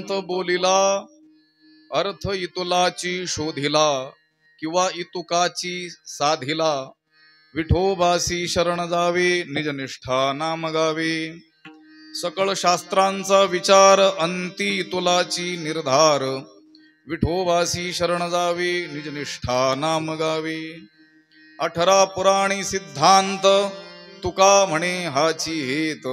अनंत बोलिला अर्थ इतुलाची शोधिला किंवा इतुकाची साधिला विठोबासी शरण जावे निजनिष्ठा नाम गावे सकळ शास्त्रांचा विचार अंती तुलाची निर्धार विठोबासी शरण जावे निजनिष्ठा नाम गावे 18 पुराणी सिद्धांत तुका म्हणे हाची हेत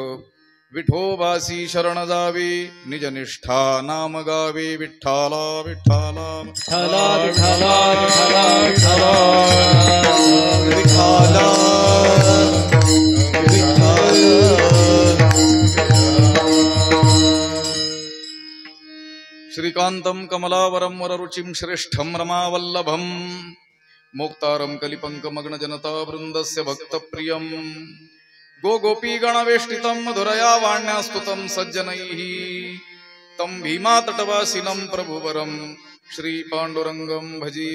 विठोबासी शरण जावे निजनिष्ठा नाम गावे विठ्ठला विठ्ठला विठ्ठला विठ्ठला विठ्ठला विठ्ठला श्रीकांतं कमलावरं वररुचिं श्रेष्ठं रमावल्लभं मोक्तारं कलिपङ्कमग्न जनता वृन्दस्य भक्तप्रियं गो गोपी गणवेष्टितं मधुरया वाण्यास्तुतं सज्जनैः तं भीमा तटवासिनं प्रभुवरं श्री पांडुरंगं भजी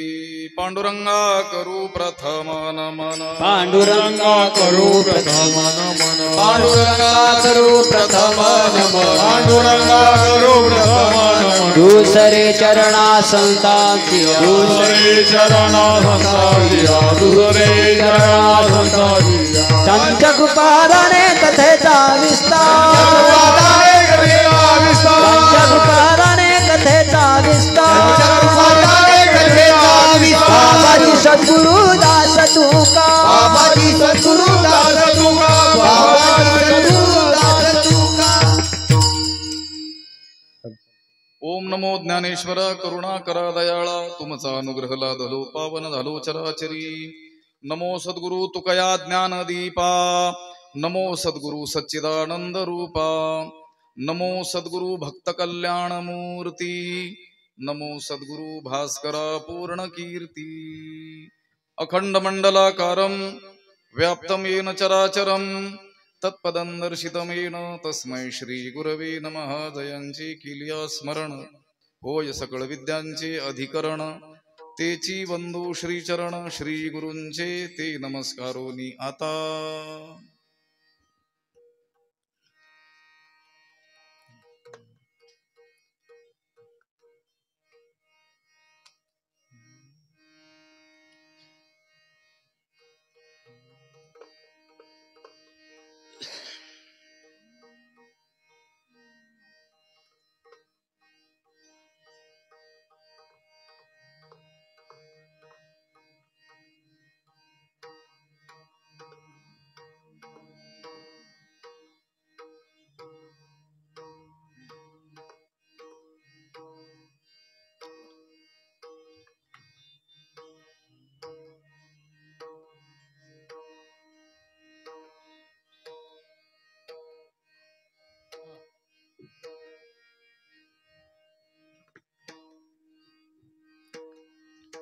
पांडुरंगा करू प्रथम नमन पांडुरंगा करू प्रथम नमन पांडुरंगा करू प्रथम नमन पांडुरंगा करू प्रथम नमन दूसरे चरणा संतांची दूसरे चरणा संतांची दूसरे चरणा संतांची त्यांच्या कृपादाने कथेचा विस्तार त्यांच्या कृपादाने कथेचा विस्तार बाबाजी सद्गुरु दास तुका बाबाजी सद्गुरु दास तुका बाबाजी सद्गुरु दास तुका ओम नमो ज्ञानेश्वर करुणा करा दयाळा तुमचा अनुग्रह लादलो पावन झालो चराचरी नमो सद्गुरु तुकया ज्ञान दीपा नमो सद्गुरु सच्चिदानंद रूपा नमो सद्गुरु भक्त कल्याण मूर्ती नमो सद्गुरु भास्करा पूर्ण कीर्ती अखंड मंडलाकारं व्याप्तं येन चराचरं तत्पदं दर्शितं येन तस्मै श्री गुरवे नमः जयांचे किलिया स्मरण होय सकळ विद्यांचे अधिकरण तेची वंदू श्रीचरण श्री गुरूंचे ते नमस्कारोनी आता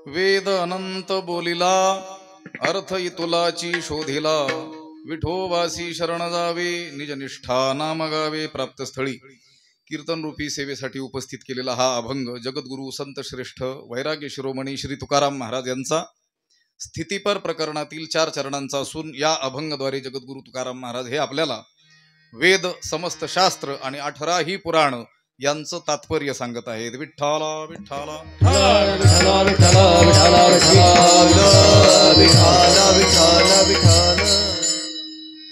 वेद अनंत बोलिला अर्थ इतुलाची शोधिला विठोबासी शरण जावे निजनिष्ठा नाम गावे प्राप्तस्थळी कीर्तन रूपी सेवेसाठी उपस्थित केलेला हा अभंग जगद्गुरु संत श्रेष्ठ वैराग्य शिरोमणी श्री तुकाराम महाराज यांचा स्थितीपर प्रकरणातील 4 चरणांचा असून या अभंगाद्वारे जगद्गुरु तुकाराम महाराज हे आपल्याला वेद समस्त शास्त्र आणि 18 ही पुराण यांचं तात्पर्य सांगत आहेत विठ्ठला विठ्ठला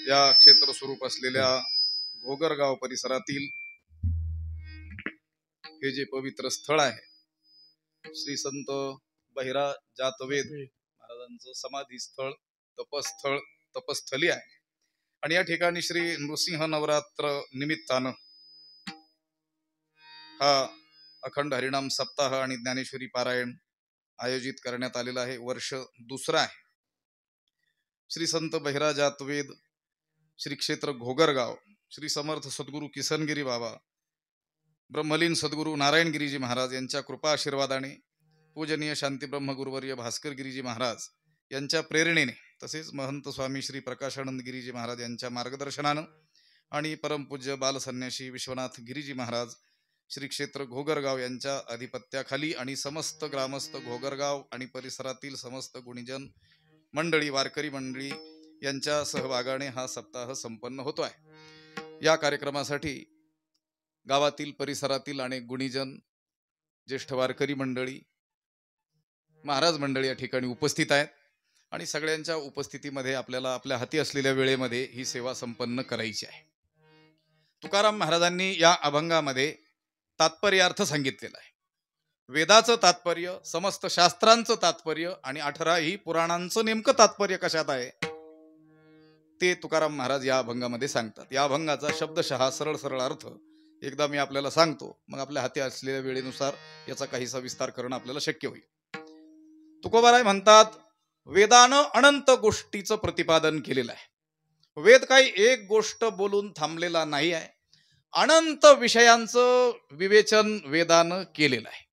या क्षेत्र स्वरूप असलेल्या घोगरगाव परिसरातील हे जे पवित्र स्थळ आहे श्री संत बहिरा जातवेद महाराजांचं समाधी स्थळ तपस्थली आहे आणि या ठिकाणी श्री नृसिंह नवरात्र निमित्तानं हा अखंड हरिनाम सप्ताह आणि ज्ञानेश्वरी पारायण आयोजित करण्यात आलेला आहे वर्ष दुसरा आहे श्री संत बहिरा जातवेद श्री क्षेत्र घोगरगाव श्री समर्थ सद्गुरु किसनगिरी बाबा ब्रह्मलीन सद्गुरु नारायणगिरीजी महाराज यांच्या कृपा आशीर्वादाने पूजनीय शांती ब्रह्मगुरुवर्य भास्कर गिरीजी महाराज यांच्या प्रेरणेने तसेच महंत स्वामी श्री प्रकाशानंद गिरीजी महाराज यांच्या मार्गदर्शनानं आणि परमपूज्य बालसन्यासी विश्वनाथ गिरीजी महाराज श्री क्षेत्र घोगरगाव यांच्या अधिपत्याखाली आणि समस्त ग्रामस्थ घोगरगाव आणि परिसरातील समस्त गुणीजन मंडळी वारकरी मंडळी यांच्या सहभागाने हा सप्ताह संपन्न होतो आहे। या कार्यक्रमासाठी गावातील परिसरातील अनेक गुणीजन, ज्येष्ठ वारकरी मंडळी, महाराज मंडळी या ठिकाणी उपस्थित आहेत आणि सगळ्यांच्या उपस्थितीमध्ये आपल्याला आपल्या हाती असलेल्या वेळेमध्ये ही सेवा संपन्न करायची आहे. तुकाराम महाराजांनी या अभंगामध्ये तात्पर्यार्थ सांगितलेला आहे. वेदाचं तात्पर्य, समस्त शास्त्रांचं तात्पर्य आणि 18ही पुराणांचं नेमकं तात्पर्य कशात आहे ते तुकाराम महाराज या अभंगामध्ये सांगतात. या अभंगाचा शब्दशः सरळ सरळ अर्थ एकदा मी आपल्याला सांगतो, मग आपल्या हाती असलेल्या वेळेनुसार याचा काहीसा विस्तार करणं आपल्याला शक्य होईल. तुकोबाराय म्हणतात, वेदानं अनंत गोष्टीचं प्रतिपादन केलेलं आहे. वेद काही एक गोष्ट बोलून थांबलेला नाही आहे, अनंत विषयांचं विवेचन वेदानं केलेलं आहे.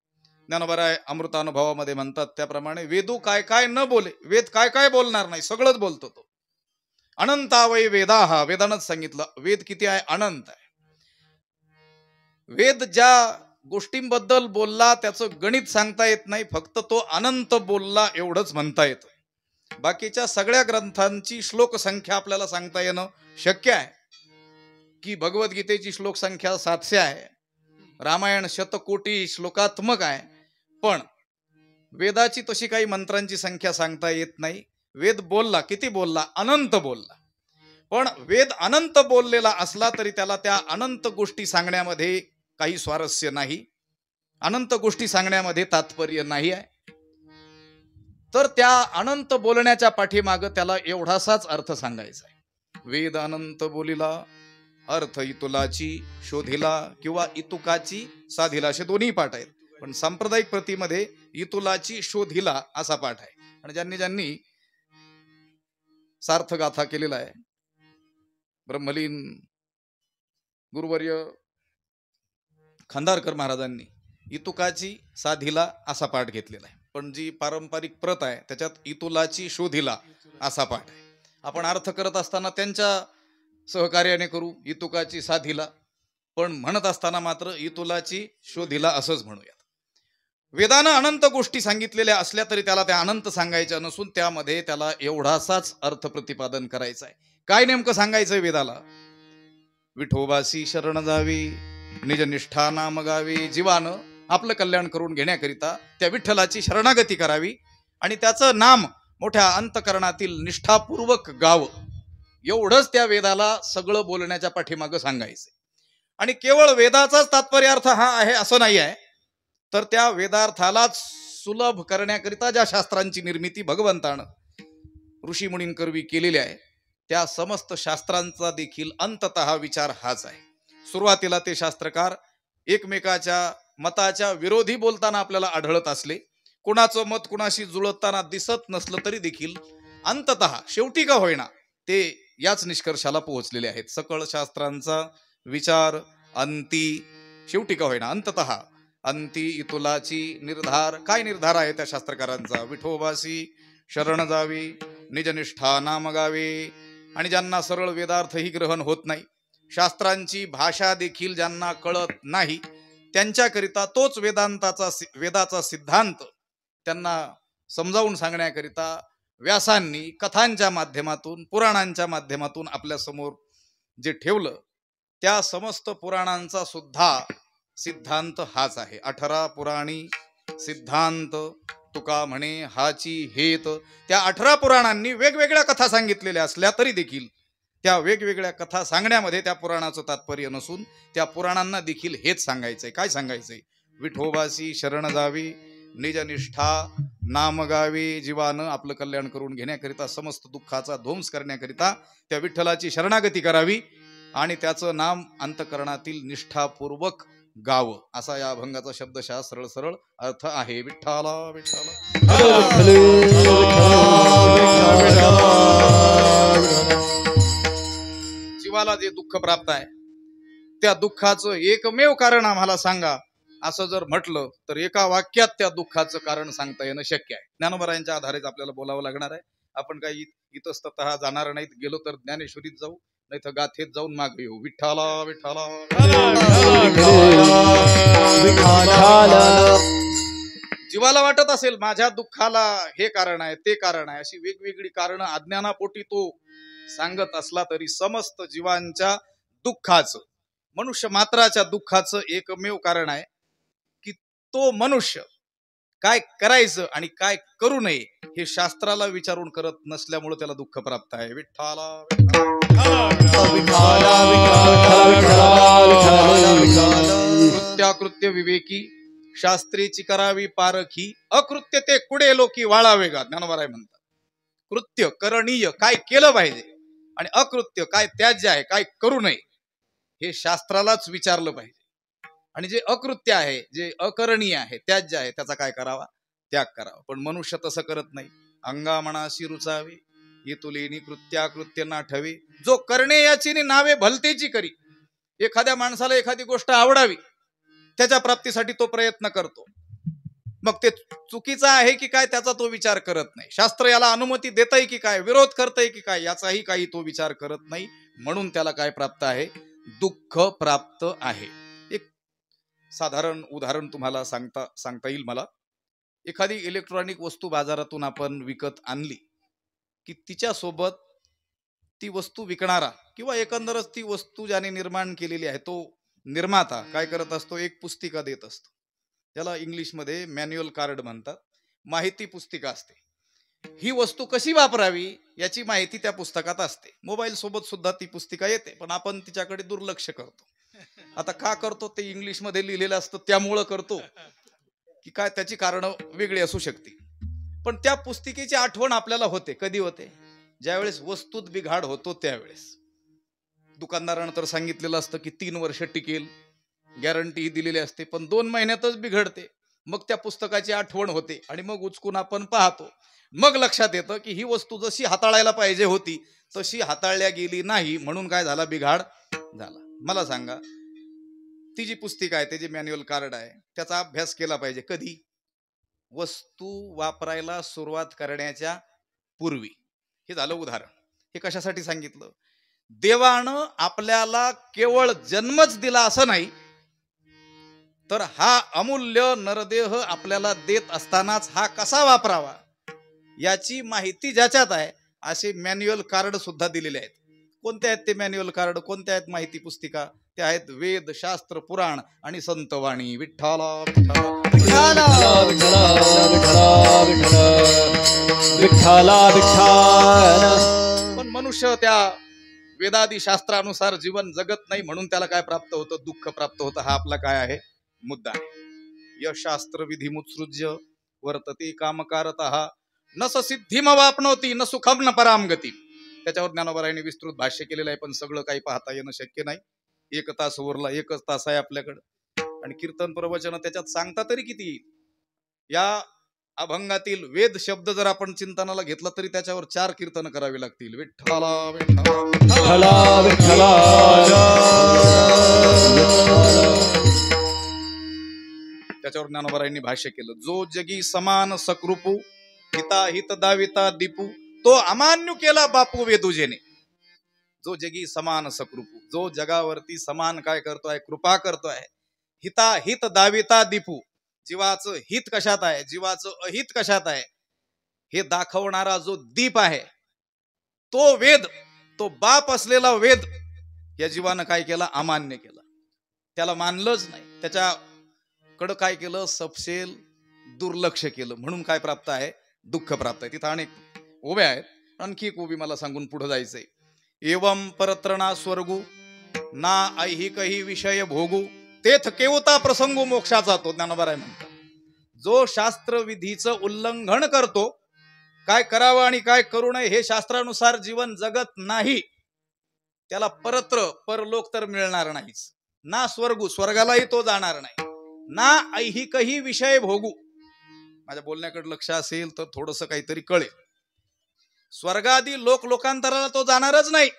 ज्ञानोबाराय अमृतानुभवामध्ये म्हणतात त्याप्रमाणे वेदू काय काय न बोले, वेद काय काय बोलणार नाही, सगळंच बोलतो तो. अनंतावै वेदा, हा वेदानंच सांगितलं वेद किती आहे, अनंत आहे. वेद ज्या गोष्टींबद्दल बोलला त्याचं गणित सांगता येत नाही, फक्त तो अनंत बोलला एवढंच म्हणता येतं. बाकीच्या सगळ्या ग्रंथांची श्लोक संख्या आपल्याला सांगता येणं शक्य आहे की भगवद्गीतेची श्लोक संख्या 700 आहे, रामायण शतकोटी श्लोकात्मक आहे, पण वेदाची तशी काही मंत्रांची संख्या सांगता येत नाही. वेद बोलला, किती बोलला, अनंत बोलला. पण वेद अनंत बोललेला असला तरी त्याला त्या अनंत गोष्टी सांगण्यामध्ये काही स्वारस्य नाही, अनंत गोष्टी सांगण्यामध्ये तात्पर्य नाही आहे. तर त्या अनंत बोलण्याच्या पाठीमागं त्याला एवढासाच अर्थ सांगायचा आहे. वेद अनंत बोलिला, अर्थ इतुलाची शोधिला किंवा इतुकाची साधिला, असे दोन्ही पाठ आहेत. पण सांप्रदायिक प्रतीमध्ये इतुलाची शोधिला असा पाठ आहे. आणि ज्यांनी ज्यांनी सार्थगाथा केलेला आहे, ब्रह्मलीन गुरुवर्य खंदारकर महाराजांनी इतुकाची साधिला असा पाठ घेतलेला आहे. पण जी पारंपरिक प्रत आहे त्याच्यात इतुलाची शोधिला असा पाठ आहे. आपण अर्थ करत असताना त्यांच्या सहकार्याने करू, इतुकाची साधिला, पण म्हणत असताना मात्र इतुलाची शोधिला असंच म्हणूयात. वेदानं अनंत गोष्टी सांगितलेल्या असल्या तरी त्याला त्या अनंत सांगायच्या नसून त्यामध्ये त्याला एवढासाच अर्थ प्रतिपादन करायचा आहे. काय नेमकं सांगायचंय वेदाला? विठोबासी शरण जावी, निजनिष्ठा नाम गावी. जीवानं आपलं कल्याण करून घेण्याकरिता त्या विठ्ठलाची शरणागती करावी आणि त्याचं नाम मोठ्या अंतकरणातील निष्ठापूर्वक गाव, एवढंच त्या वेदाला सगळं बोलण्याच्या पाठीमागं सांगायचं. आणि केवळ वेदाचाच तात्पर्यार्थ हा आहे असं नाही आहे, तर त्या वेदार्थालाच सुलभ करण्याकरिता ज्या शास्त्रांची निर्मिती भगवंतानं ऋषीमुनींकरवी केलेली आहे त्या समस्त शास्त्रांचा देखील अंततः विचार हाच आहे. सुरुवातीला ते शास्त्रकार एकमेकाच्या मताच्या विरोधी बोलताना आपल्याला आढळत असले, कुणाचं मत कुणाशी जुळताना दिसत नसलं तरी देखील अंततः शेवटी का होईना ते याच निष्कर्षाला पोहोचलेले आहेत. सकळ शास्त्रांचा विचार अंती, शेवटी का होईना अंततः अंती इतुलाची निर्धार. काय निर्धार आहे त्या शास्त्रकारांचा? विठोबासी शरण जावी, निजनिष्ठा नाम गावे. आणि ज्यांना सरळ वेदार्थही ग्रहण होत नाही, शास्त्रांची भाषा देखील ज्यांना कळत नाही, त्यांच्याकरिता तोच वेदाचा सिद्धांत त्यांना समजावून सांगण्याकरिता व्यासांनी कथांच्या माध्यमातून, पुराणांच्या माध्यमातून आपल्या समोर जे ठेवलं त्या समस्त पुराणांचा सुद्धा सिद्धांत हाच आहे. 18 पुराणी सिद्धांत तुका म्हणे हाची हेत. त्या 18 पुराणांनी वेगवेगळ्या कथा सांगितलेल्या असल्या तरी देखील त्या वेगवेगळ्या कथा सांगण्यामध्ये त्या पुराणाचं तात्पर्य नसून त्या पुराणांना देखील हेच सांगायचंय. काय सांगायचंय? विठोबासी शरण जावी, निजनिष्ठा नाम गावी. जीवानं आपलं कल्याण करून घेण्याकरिता, समस्त दुःखाचा ध्वंस करण्याकरिता त्या विठ्ठलाची शरणागती करावी आणि त्याचं नाम अंतकरणातील निष्ठापूर्वक गाव, असा या अभंगाचा शब्दशः सरळ सरळ अर्थ आहे. विठ्ठला विठ्ठला. जीवाला जे दुःख प्राप्त आहे त्या दुःखाचं एकमेव कारण आम्हाला सांगा असं जर म्हटलं तर एका वाक्यात त्या दुःखाचं कारण सांगता येणं शक्य आहे. ज्ञानोबरायांच्या आधारेच आपल्याला बोलावं लागणार आहे. आपण काही इतस्ततः जाणार नाहीत, गेलो तर ज्ञानेश्वरीत जाऊ, नाही तर गाथेत जाऊन मागे येऊ. विठ्ठला विठ्ठला. जीवाला वाटत असेल माझ्या दुःखाला हे कारण आहे ते कारण आहे, अशी वेगवेगळी कारण अज्ञानापोटी तो सांगत असला तरी समस्त जीवांच्या दुःखाचं मनुष्य मात्राच्या दुःखाचं एकमेव कारण आहे की तो मनुष्य काय करायचं आणि काय करू नये हे शास्त्राला विचारून करत नसल्यामुळे त्याला दुःख प्राप्त आहे. विठ्ठला कृत्याकृत्य विवेकी शास्त्रेची करावी पारखी अकृत्य ते कुडे लोकी वाळावे गा. ज्ञानोबा म्हणतात कृत्य करणीय काय केलं पाहिजे आणि अकृत्य काय त्याज्य आहे काय करू नये हे शास्त्रालाच विचारलं पाहिजे. आणि जे अकृत्य आहे जे अकरणीय आहे त्याज्य आहे त्याचा काय करावा त्याग करावा. पण मनुष्य तसं करत नाही. अंगा मनाशी रुचावे येतुलेनी कृत्याकृत्य नाठवे जो करणे याची नावे भलतेची करी. एखाद्या माणसाला एखादी गोष्ट आवडावी त्याच्या प्राप्तीसाठी तो प्रयत्न करतो. मग ते चुकीचं आहे की काय त्याचा तो विचार करत नाही. शास्त्र याला अनुमती देतंय की काय विरोध करतंय की काय याचाही काही तो विचार करत नाही. म्हणून त्याला काय प्राप्त आहे दुःख प्राप्त आहे. एक साधारण उदाहरण तुम्हाला सांगता येईल मला. एखादी इलेक्ट्रॉनिक वस्तू बाजारातून आपण विकत आणली की तिच्या सोबत ती वस्तू विकणारा किंवा एकंदरच ती वस्तू ज्याने निर्माण केलेली आहे तो निर्माता काय करत असतो एक पुस्तिका देत असतो. त्याला इंग्लिशमध्ये मॅन्युअल कार्ड म्हणतात. माहिती पुस्तिका असते. ही वस्तू कशी वापरावी याची माहिती त्या पुस्तकात असते. मोबाईल सोबत सुद्धा ती पुस्तिका येते पण आपण तिच्याकडे दुर्लक्ष करतो. आता का करतो ते इंग्लिशमध्ये लिहिलेलं असतं त्यामुळं करतो की काय त्याची कारण वेगळी असू शकते. पण त्या पुस्तिकेची आठवण आपल्याला होते. कधी होते ज्यावेळेस वस्तूत बिघाड होतो त्यावेळेस. दुकानदारानं तर सांगितलेलं असतं की 3 वर्ष टिकेल गॅरंटी ही दिलेली असते पण 2 महिन्यातच बिघडते. मग त्या पुस्तकाची आठवण होते आणि मग उचकून आपण पाहतो. मग लक्षात येतं की ही वस्तू जशी हाताळायला पाहिजे होती तशी हाताळल्या गेली नाही म्हणून काय झाला बिघाड झाला. मला सांगा ती जी पुस्तिका आहे ते जे मॅन्युअल कार्ड आहे त्याचा अभ्यास केला पाहिजे कधी वस्तू वापरायला सुरुवात करण्याच्या पूर्वी. हे झालं उदाहरण. हे कशासाठी सांगितलं देवानं आपल्याला केवळ जन्मच दिला असं नाही तर हा अमूल्य नरदेह आपल्याला देत असतानाच हा कसा वापरावा याची माहिती ज्याच्यात आहे असे मॅन्युअल कार्ड सुद्धा दिलेले आहेत. कोणते आहेत ते मॅन्युअल कार्ड कोणते आहेत माहिती पुस्तिका ते आहेत वेद शास्त्र पुराण आणि संतवाणी. विठ्ठला विठ्ठला विठ्ठला विठ्ठला. पण मनुष्य त्या वेदादी शास्त्रानुसार जीवन जगत नाही म्हणून त्याला काय प्राप्त होतं दुःख प्राप्त होतं. हा आपला काय आहे मुद्दा आहे. यशास्त्र विधिमुत्सृज्य वर्तते कामकारतः न स सिद्धिमवाप्नोति न सुखम न पराम गती. त्याच्यावर ज्ञानोबारायांनी विस्तृत भाष्य केलेलं आहे पण सगळं काही पाहता येणं शक्य नाही. 1 तास उरला 1च तास आहे आपल्याकडे आणि कीर्तन प्रवचन त्याच्यात सांगता तरी किती येईल. या अभंगातील वेद शब्द जर आपण चिंतनाला घेतला तरी त्याच्यावर 4 कीर्तन करावी लागतील. विठ्ठला विठ्ठला विठ्ठला. त्याच्यावर ज्ञानोबारायांनी भाष्य केलं. जो जगी समान सकरूपू हिता हित दाविता दीपू तो अमान्य केला बापू वेदुजेने. जो जगी समान सकरूपू जो जगावरती समान काय करतोय कृपा करतोय. हिता हित दाविता दीपू जीवाचं हित कशात आहे जीवाचं अहित कशात आहे हे दाखवणारा जो दीप आहे तो वेद तो बाप असलेला वेद या जीवानं काय केला अमान्य केला. त्याला मानलंच नाही. त्याच्याकडं काय केलं सपशेल दुर्लक्ष केलं म्हणून काय प्राप्त आहे दुःख प्राप्त आहे. तिथं अनेक उभ्या आहेत. आणखी एक उभी मला सांगून पुढे जायचंय. एवं परत्रणा स्वर्गू ना ऐहिकही विषय भोगू तेथ केवता प्रसंगू मोक्षाचा. तो ज्ञानोबा म्हणतात जो शास्त्र विधीचं उल्लंघन करतो काय करावं आणि काय करू नये हे शास्त्रानुसार जीवन जगत नाही त्याला परलोक तर मिळणार नाहीच. ना स्वर्गू स्वर्गालाही तो जाणार नाही ना ऐहिकही विषय भोगू. माझ्या बोलण्याकडे लक्ष असेल तर थोडस काहीतरी कळेल. स्वर्गादी लोकांतराला तो जाणारच नाही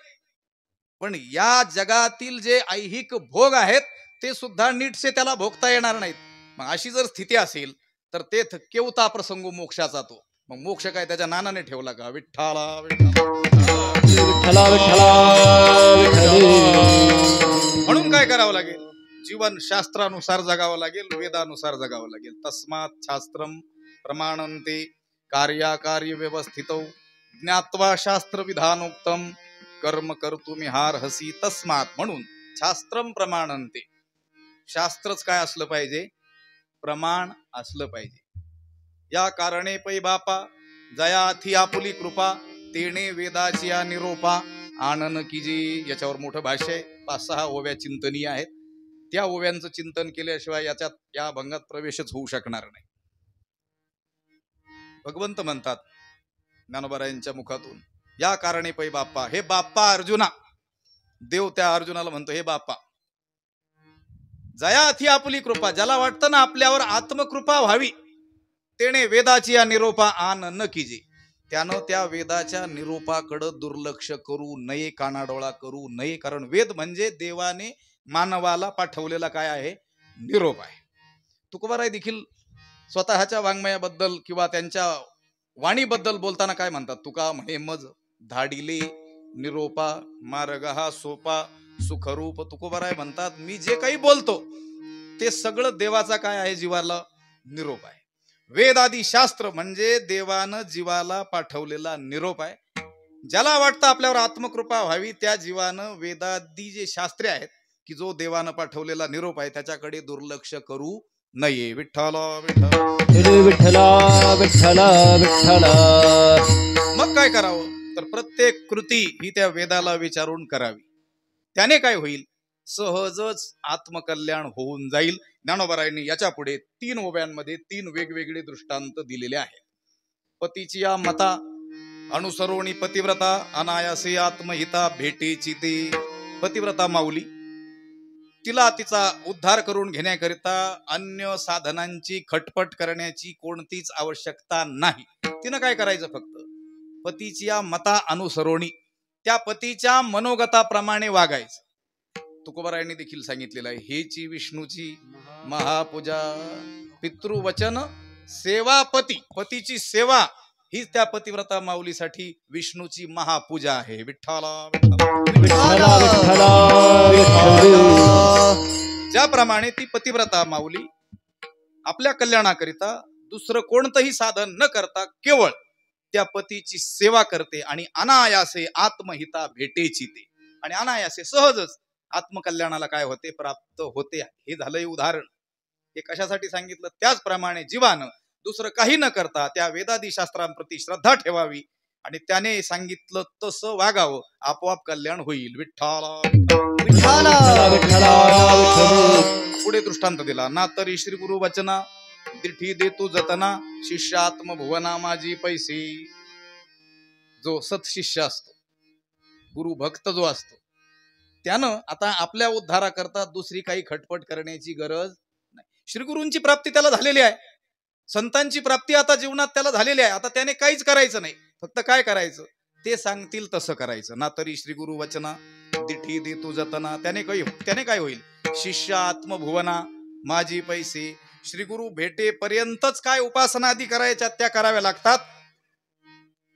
पण या जगातील जे ऐहिक भोग आहेत ते सुद्धा नीटसे त्याला भोगता येणार नाहीत. मग अशी जर स्थिती असेल तर तेथ केवता प्रसंगू मोक्षाचा. तो मग मोक्ष काय त्याच्या नानाने ठेवला का. विठ्ठला विठ्ठला विठ्ठला. म्हणून काय करावं लागेल जीवन शास्त्रानुसार जगावं लागेल वेदानुसार जगावं लागेल. तस्मात् शास्त्रम प्रमाणन्ते कार्याकार्य व्यवस्थितौ ज्ञात्वा शास्त्र विधानोक्तम कर्म कर्तुमिहार्हसि. तस्मात् म्हणून शास्त्रम प्रमाणन्ते. शास्त्रच काय असलं पाहिजे? प्रमाण असलं पाहिजे. या कारणे पै बापा जया थी आपुली कृपा तेने वेदाची या निरोपा आनन कीजी. याच्यावर मोठं भाष्य आहे, 5-6 ओव्या चिंतनीय आहेत. त्या ओव्यांचं चिंतन केल्याशिवाय या भंगात प्रवेशच होऊ शकणार नाही. भगवंत म्हणतात ज्ञानोबारायांच्या मुखातून, या कारणे पै बाप्पा. हे बाप्पा अर्जुना, देव त्या अर्जुनाला म्हणतो, हे बाप्पा जया थी आपुली कृपा. ज्याला वाटतं ना आपल्यावर आत्मकृपा व्हावी, तेने वेदाची या निरोपा आन न कीजे. त्यानं त्या वेदाच्या निरोपाकडं दुर्लक्ष करू नये, कानाडोळा करू नये. कारण वेद म्हणजे देवाने मानवाला पाठवलेला काय आहे? निरोप आहे. तुकोबाराय देखील स्वतःच्या वाङ्मयाबद्दल किंवा त्यांच्या वाणीबद्दल बोलताना काय म्हणतात? तुका म्हणे मज धाडिले निरोपा मार्ग हा सोपा सुखरूप. तुकोबाराय म्हणतात, मी जे काही बोलतो ते सगळं देवाचा काय आहे? जीवाला निरोप आहे. वेद आदी शास्त्र म्हणजे देवानं जीवाला पाठवलेला निरोप आहे. ज्याला वाटतं आपल्यावर आत्मकृपा व्हावी, त्या जीवानं वेदादी जे शास्त्रे आहेत की जो देवानं पाठवलेला निरोप आहे त्याच्याकडे दुर्लक्ष करू नये. विठ्ठल विठ्ठल विठ्ठला विठ्ठला विठ्ठला. मग काय करावं? तर प्रत्येक कृती ही त्या वेदाला विचारून करावी. त्याने काय होईल? सहजच आत्मकल्याण होऊन जाईल. ज्ञानोबारायांनी याच्या पुढे 3 ओव्यांमध्ये 3 वेगवेगळे दृष्टांत दिलेले आहेत. पतीची या मता अनुसरोणी पतिव्रता अनायासे आत्महिता भेटेची ते. पतिव्रता माऊली, तिला तिचा उद्धार करून घेण्याकरिता अन्य साधनांची खटपट करण्याची कोणतीच आवश्यकता नाही. तिनं काय करायचं? फक्त पतीची या मता अनुसरोणी, त्या पतीच्या मनोगताप्रमाणे वागायचं. तुकोबारायांनी देखील सांगितलेलं आहे, हेची विष्णूची महापूजा. पितृवचन सेवा पती. पतीची सेवा ही त्या पतिव्रता माऊलीसाठी विष्णूची महापूजा आहे. विठ्ठला विठ्ठला विठ्ठला विठ्ठला. ज्याप्रमाणे ती पतिव्रता माऊली आपल्या कल्याणाकरिता दुसरं कोणतंही साधन न करता केवळ त्या पतीची सेवा करते आणि अनायासे आत्महिता भेटेची ते. आणि अनायासे सहजच आत्मकल्याणाला काय होते? प्राप्त होते. हे झालंय उदाहरण. हे कशासाठी सांगितलं? त्याचप्रमाणे जीवानं दुसरं काही न करता त्या वेदादी शास्त्रांप्रती श्रद्धा ठेवावी आणि त्याने सांगितलं तसं वागावं, आपोआप कल्याण होईल. विठ्ठला विठ्ठला विठ्ठला विठ्ठला. पुढे दृष्टांत दिला, ना तरी श्री गुरु वचना दिठी देतू जतना शिष्यात्म भुवना माझी पैसे. जो सत्शिष्य असतो, गुरु भक्त जो असतो, त्यानं आता आपल्या उद्धाराकरता दुसरी काही खटपट करण्याची गरज नाही. श्रीगुरूंची प्राप्ती त्याला झालेली आहे, संतांची प्राप्ती आता जीवनात त्याला झालेली आहे. आता त्याने काहीच करायचं नाही, फक्त काय करायचं? ते सांगतील तसं करायचं. ना तरी श्री गुरु वचना दिठी देतू जतना. त्याने काय होईल? शिष्य आत्मभुवना माझी पैसे. श्री गुरु भेटेपर्यंतच काय उपासना आदी करायच्या त्या कराव्या लागतात.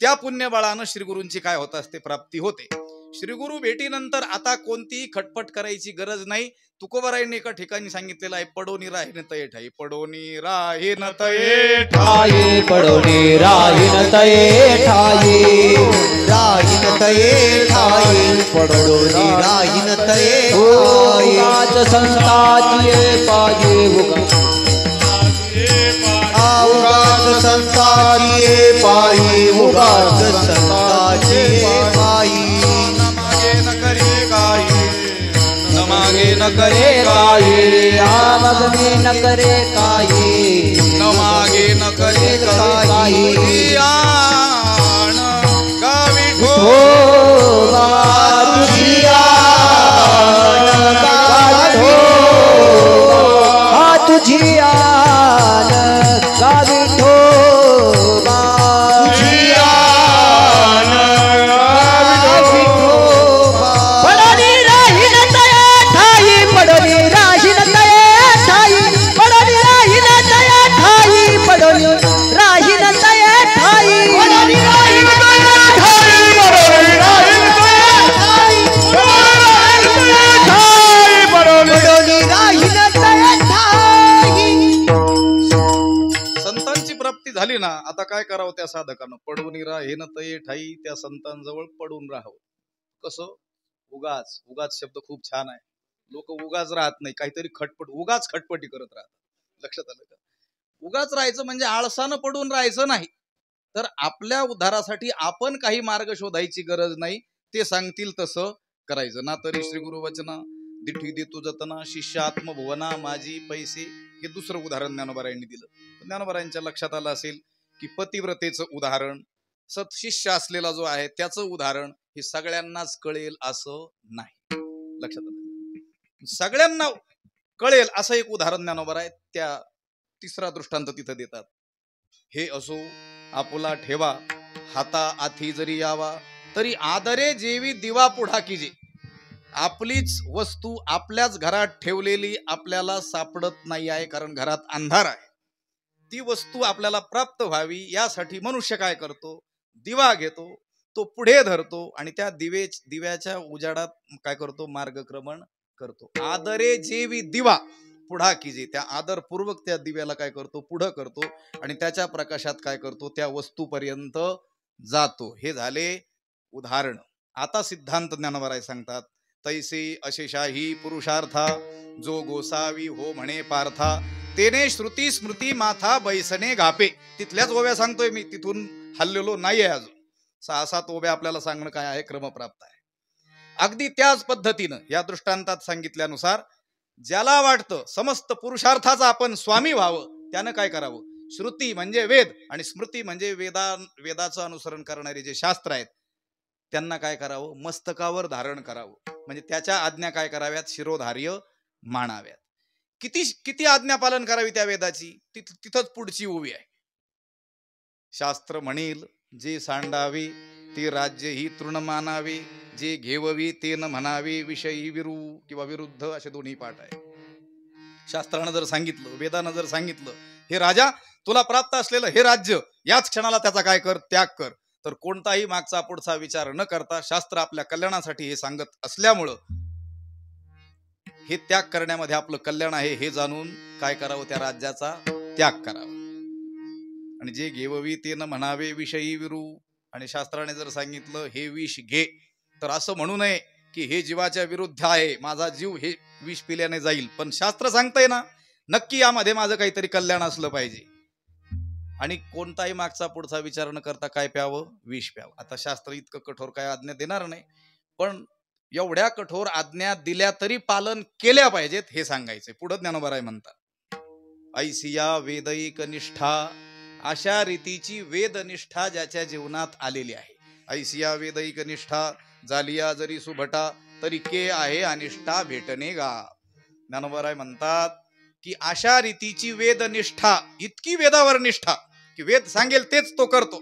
त्या पुण्यबळानं श्री गुरूंची काय होत असते? प्राप्ती होते. श्री गुरु भेटीनंतर आता कोणतीही खटपट करायची गरज नाही. तुकोबारायांनी एका ठिकाणी सांगितलेलं आहे, पडोनी राहीन तये ठाई. पडोनी राहीन तये ठाई. पडोनी राहीन तये ठाई. राहीन तये ठाई. पडोनी राहीन तये ठाई. उगाच संताची पाये उगाच संताची पायी. उगाच संताची पायी. नमागे न करे काही, आवागने न करे काही. नमागे न करे काही. आण गावी हो तुझी आन गावी. हो तुझी आन गावी. झाली ना, आता काय करावं त्या साधकानं? पडून राहीन तये ठाई. त्या संतांजवळ पडून राहावं. कसं? उगाच. उगाच शब्द खूप छान आहे. लोक उगाच राहत नाही, काहीतरी उगाच खटपटी करत राहतात. लक्षात आलं का? उगाच राहायचं म्हणजे आळसानं पडून राहायचं नाही, तर आपल्या उद्धारासाठी आपण काही मार्ग शोधायची गरज नाही. ते सांगतील तसं करायचं. ना तरी श्री गुरु वचना दिठी देतु जतना शिष्य आत्मभुवना माझी पैसे, हे दुसरं उदाहरण ज्ञानोबारायांनी दिलं. ज्ञानोबारायांच्या लक्षात आलं असेल की पतिव्रतेचं उदाहरण, सत्शिष्य असलेला जो आहे त्याचं उदाहरण हे सगळ्यांनाच कळेल असं नाही. लक्षात आलं? सगळ्यांना कळेल असं एक उदाहरण ज्ञानोबा त्या तिसरा दृष्टांत तिथं देतात. हे असो आपुला ठेवा हाता आथी जरी यावा, तरी आदरे जेवी दिवा पुढा कीजे. आपलीच वस्तू आपल्याच घरात ठेवलेली आपल्याला सापडत नाही आहे, कारण घरात अंधार आहे. ती वस्तू आपल्याला प्राप्त व्हावी यासाठी मनुष्य काय करतो? दिवा घेतो, तो पुढे धरतो आणि त्या दिव्याच्या उजाडात काय करतो? मार्गक्रमण करतो. आदरे जेवी दिवा पुढा कीजे, त्या आदरपूर्वक त्या दिव्याला काय करतो? पुढं करतो आणि त्याच्या प्रकाशात काय करतो? त्या वस्तूपर्यंत जातो. हे झाले उदाहरण. आता सिद्धांत ज्ञानोबाराय सांगतात, तैसे अशेषाही पुरुषार्था जो गोसावी हो म्हणे पार्था, तेने श्रुती स्मृती माथा बैसने गापे. तिथल्याच ओव्या सांगतोय मी, तिथून हल्लेलो नाहीये अजून. 6-7 ओव्या आपल्याला सांगणं काय आहे? क्रमप्राप्त आहे. अगदी त्याच पद्धतीनं या दृष्टांतात सांगितल्यानुसार ज्याला वाटतं समस्त पुरुषार्थाचा आपण स्वामी व्हावं, त्यानं काय करावं? श्रुती म्हणजे वेद आणि स्मृती म्हणजे वेदाचं अनुसरण करणारे जे शास्त्र आहेत त्यांना काय करावं? मस्तकावर धारण करावं. म्हणजे त्याच्या आज्ञा काय कराव्यात? शिरोधार्य मानाव्यात. किती आज्ञा पालन करावी त्या वेदाची? तिथंच पुढची ओवी आहे. शास्त्र म्हणेल जे सांडावे, ते राज्य ही तृण मानावे, जे घेववी ते न म्हणावे, विषयी विरू किंवा विरुद्ध असे दोन्ही पाठ आहे. शास्त्रानं जर सांगितलं, वेदानं जर सांगितलं, हे राजा तुला प्राप्त असलेलं हे राज्य याच क्षणाला त्याचा काय कर? त्याग कर. तर कोणताही मागचा पुढचा विचार न करता शास्त्र आपल्या कल्याणासाठी हे सांगत असल्यामुळं हे त्याग करण्यामध्ये आपलं कल्याण आहे हे जाणून काय करावं? त्या राज्याचा त्याग करावा. आणि जे घेववी ते न म्हणावे, विषयी विरू. आणि शास्त्राने जर सांगितलं हे विष घे, तर असं म्हणू नये की हे जीवाच्या विरुद्ध आहे, माझा जीव हे विष पिल्याने जाईल. पण शास्त्र सांगतंय ना, नक्की यामध्ये माझं काहीतरी कल्याण असलं पाहिजे. आणि कोणताही मागचा पुढचा विचार न करता काय प्यावं? विष प्यावं. आता शास्त्र इतकं कठोर काय आज्ञा देणार नाही, पण एवढ्या कठोर आज्ञा दिल्या तरी पालन केल्या पाहिजेत हे सांगायचंय. पुढं ज्ञानोबाराय म्हणतात, ऐसिया वेदैक निष्ठा, अशा रीतीची वेदनिष्ठा ज्याच्या जीवनात आलेली आहे. ऐसिया वेदैक निष्ठा जालिया जरी सुभटा, तरी के आहे अनिष्ठा भेटणे गा. ज्ञानोबाराय म्हणतात की अशा रीतीची वेदनिष्ठा, इतकी वेदावर निष्ठा की वेद सांगेल तेच तो करतो,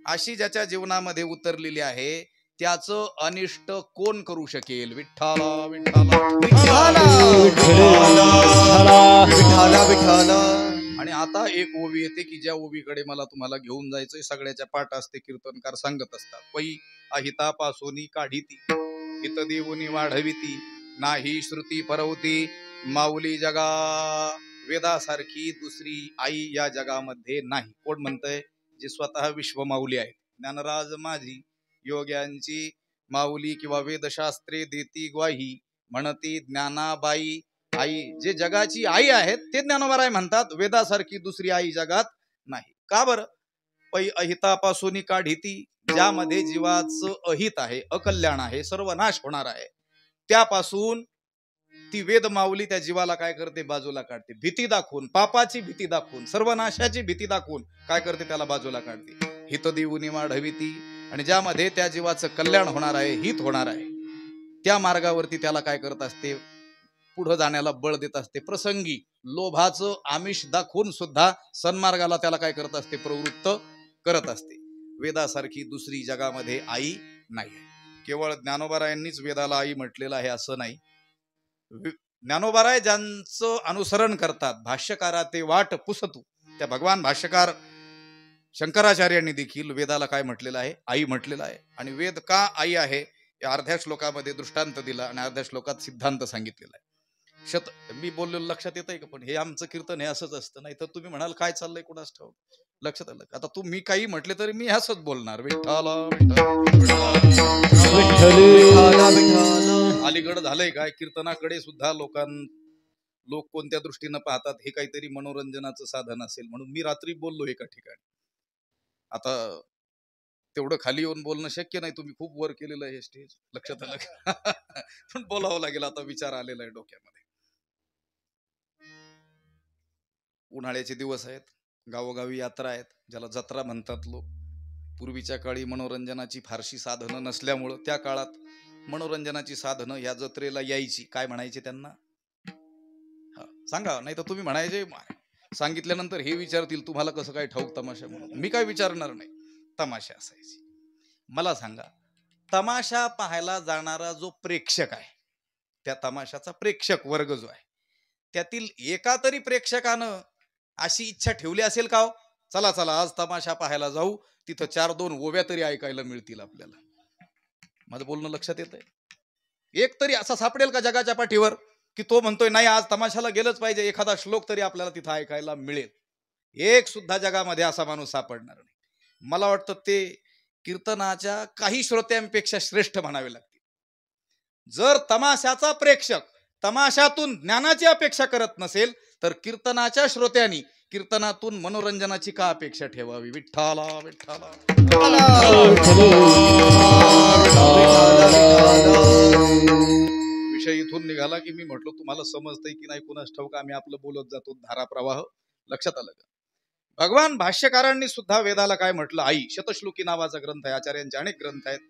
अशी ज्याच्या जीवनामध्ये उतरलेली आहे, त्याचं अनिष्ट कोण करू शकेल? विठ्ठला विठ्ठला विठ्ठला विठ्ठला. आणि आता एक ओवी येते की ज्या ओवीकडे मला तुम्हाला घेऊन जायचंय. सगळ्याच्या पाठ असते, कीर्तनकार सांगत असतात. पै अहितापासोनी काढीती, हित देवुनी वाढविती, नाही श्रुती परवती, माऊली जगा. वेदासारखी दुसरी आई या जगामध्ये नाही. कोण म्हणतंय? जे स्वतः विश्व माऊली आहे. ज्ञानराज माझी योग्यांची माऊली किंवा वेदशास्त्रे देती ग्वाही, म्हणती ज्ञानाबाई आई. जे जगाची आई आहेत ते ज्ञानोबाराय म्हणतात वेदासारखी दुसरी आई जगात नाही. का बरं? पै अहितापासून काढीती, ज्यामध्ये जीवाचं अहित आहे, अकल्याण आहे, सर्वनाश होणार आहे, त्यापासून ती वेद माऊली त्या जीवाला काय करते? बाजूला काढते. भीती दाखवून, पापाची भीती दाखवून, सर्वनाशाची भीती दाखवून काय करते? त्याला बाजूला काढते. हित देवुनी वाढविती, आणि ज्यामध्ये त्या जीवाचं कल्याण होणार आहे, हित होणार आहे, त्या मार्गावरती त्याला काय करत असते? पुढे जाण्याला बळ देत असते. प्रसंगी लोभाचं आमिष दाखवून सुद्धा सन्मार्गाला त्याला काय करत असते? प्रवृत्त करत असते. वेदासारखी दुसरी जगामध्ये आई नाही. केवळ ज्ञानोबारायांनीच वेदाला आई म्हटलेलं आहे असं नाही. ज्ञानोबाराय ज्यांचं अनुसरण करतात, भाष्यकारा ते वाट पुसतू, त्या भगवान भाष्यकार शंकराचार्यांनी देखील वेदाला काय म्हटलेलं आहे? आई म्हटलेलं आहे. आणि वेद का आई आहे या अर्ध्या श्लोकामध्ये दृष्टांत दिला आणि अर्ध्या श्लोकात सिद्धांत सांगितलेला आहे. मी बोललेलं लक्षात येत आहे का? पण हे आमचं कीर्तन हे असंच असतं. नाही तर तुम्ही म्हणाल काय चाललंय कुणास ठाऊक. लक्षात आलं? आता तू मी काही म्हटले तरी मी असंच बोलणार. विठ्ठला विठ्ठला अलीकडं झालंय काय, कीर्तनाकडे सुद्धा लोक कोणत्या दृष्टीनं पाहतात, हे काहीतरी मनोरंजनाचं साधन असेल म्हणून मी रात्री बोललो एका ठिकाणी. आता तेवढं खाली येऊन बोलणं शक्य नाही, तुम्ही खूप वर केलेलं आहे हे स्टेज, लक्षात आलं का? पण बोलावं लागेल, आता विचार आलेला आहे डोक्यामध्ये. उन्हाळ्याचे दिवस आहेत, गावोगावी यात्रा आहेत, ज्याला जत्रा म्हणतात लोक. पूर्वीच्या काळी मनोरंजनाची फारशी साधनं नसल्यामुळं त्या काळात मनोरंजनाची साधनं ह्या जत्रेला यायची. काय म्हणायचे त्यांना? सांगा, नाही तर तुम्ही म्हणायचे, सांगितल्यानंतर हे विचारतील तुम्हाला कसं काय ठाऊक तमाशा म्हणून. मी काय विचारणार नाही, तमाशा असायची. मला सांगा, तमाशा पाहायला जाणारा जो प्रेक्षक आहे, त्या तमाशाचा प्रेक्षक वर्ग जो आहे, त्यातील एका तरी प्रेक्षकानं अशी इच्छा ठेवली असेल का हो, चला चला आज तमाशा पाहायला जाऊ, तिथं 4-2 ओव्या तरी ऐकायला मिळतील आपल्याला? माझं बोलणं लक्षात येत आहे? एक तरी असा सापडेल का जगाच्या पाठीवर की तो म्हणतोय नाही आज तमाशाला गेलंच पाहिजे, एखादा श्लोक तरी आपल्याला तिथं ऐकायला मिळेल? एक सुद्धा जगामध्ये असा माणूस सापडणार नाही. मला वाटतं ते कीर्तनाच्या काही श्रोत्यांपेक्षा श्रेष्ठ म्हणावे लागतील. जर तमाशाचा प्रेक्षक तमाशातून ज्ञानाची अपेक्षा करत नसेल तर कीर्तनाच्या श्रोत्यांनी कीर्तनातून मनोरंजनाची का अपेक्षा ठेवावी? विठ्ठला विठ्ठला. विषय इथून निघाला की मी म्हटलो तुम्हाला समजतंय की नाही कुणास ठाऊक, आम्ही आपलं बोलत जातो धाराप्रवाह. लक्षात आलं का? भगवान भाष्यकारांनी सुद्धा वेदाला काय म्हटलं? आई. शतश्लोकी नावाचा ग्रंथ आहे, आचार्यांचे अनेक ग्रंथ आहेत,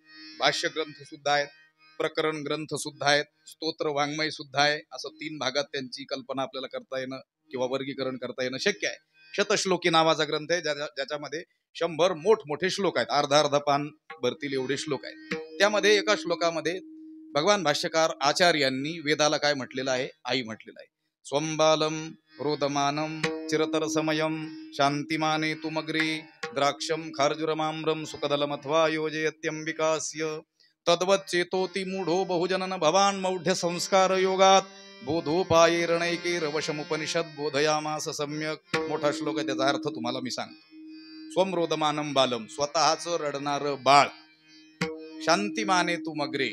भाष्य ग्रंथ सुद्धा आहेत, प्रकरण ग्रंथ सुद्धा आहेत, स्तोत्र वाङ्मय सुद्धा आहे. असं 3 भागात त्यांची कल्पना आपल्याला करता येणं किंवा वर्गीकरण करता येणं शक्य आहे. शतश्लोकी नावाचा ग्रंथ आहे ज्याच्यामध्ये 100 मोठमोठे श्लोक आहेत, अर्धा पान भरतील एवढे श्लोक आहेत. त्यामध्ये एका श्लोकामध्ये भगवान भाष्यकार आचार्यांनी वेदाला काय म्हटलेलं आहे? आई म्हटलेलं आहे. स्वंबालम रोदमानम चिरतर समयम शांतिमाने तुमग्रे द्राक्षम खार्जुरमाम्रम सुखदलम अथवा योजयत्यंबिकास्य तद्वत् चेतोति मूढो बहुजनन भवान मौढ्य संस्कार योगात बोधोपाये रणैके रवशमुपनिषद बोधयामास सम्यक. मोठा श्लोक आहे, त्याचा अर्थ तुम्हाला मी सांगतो. स्वमरोदमानम बालम, स्वतःच रडणार बाळ. शांतिमाने तुमग्रे,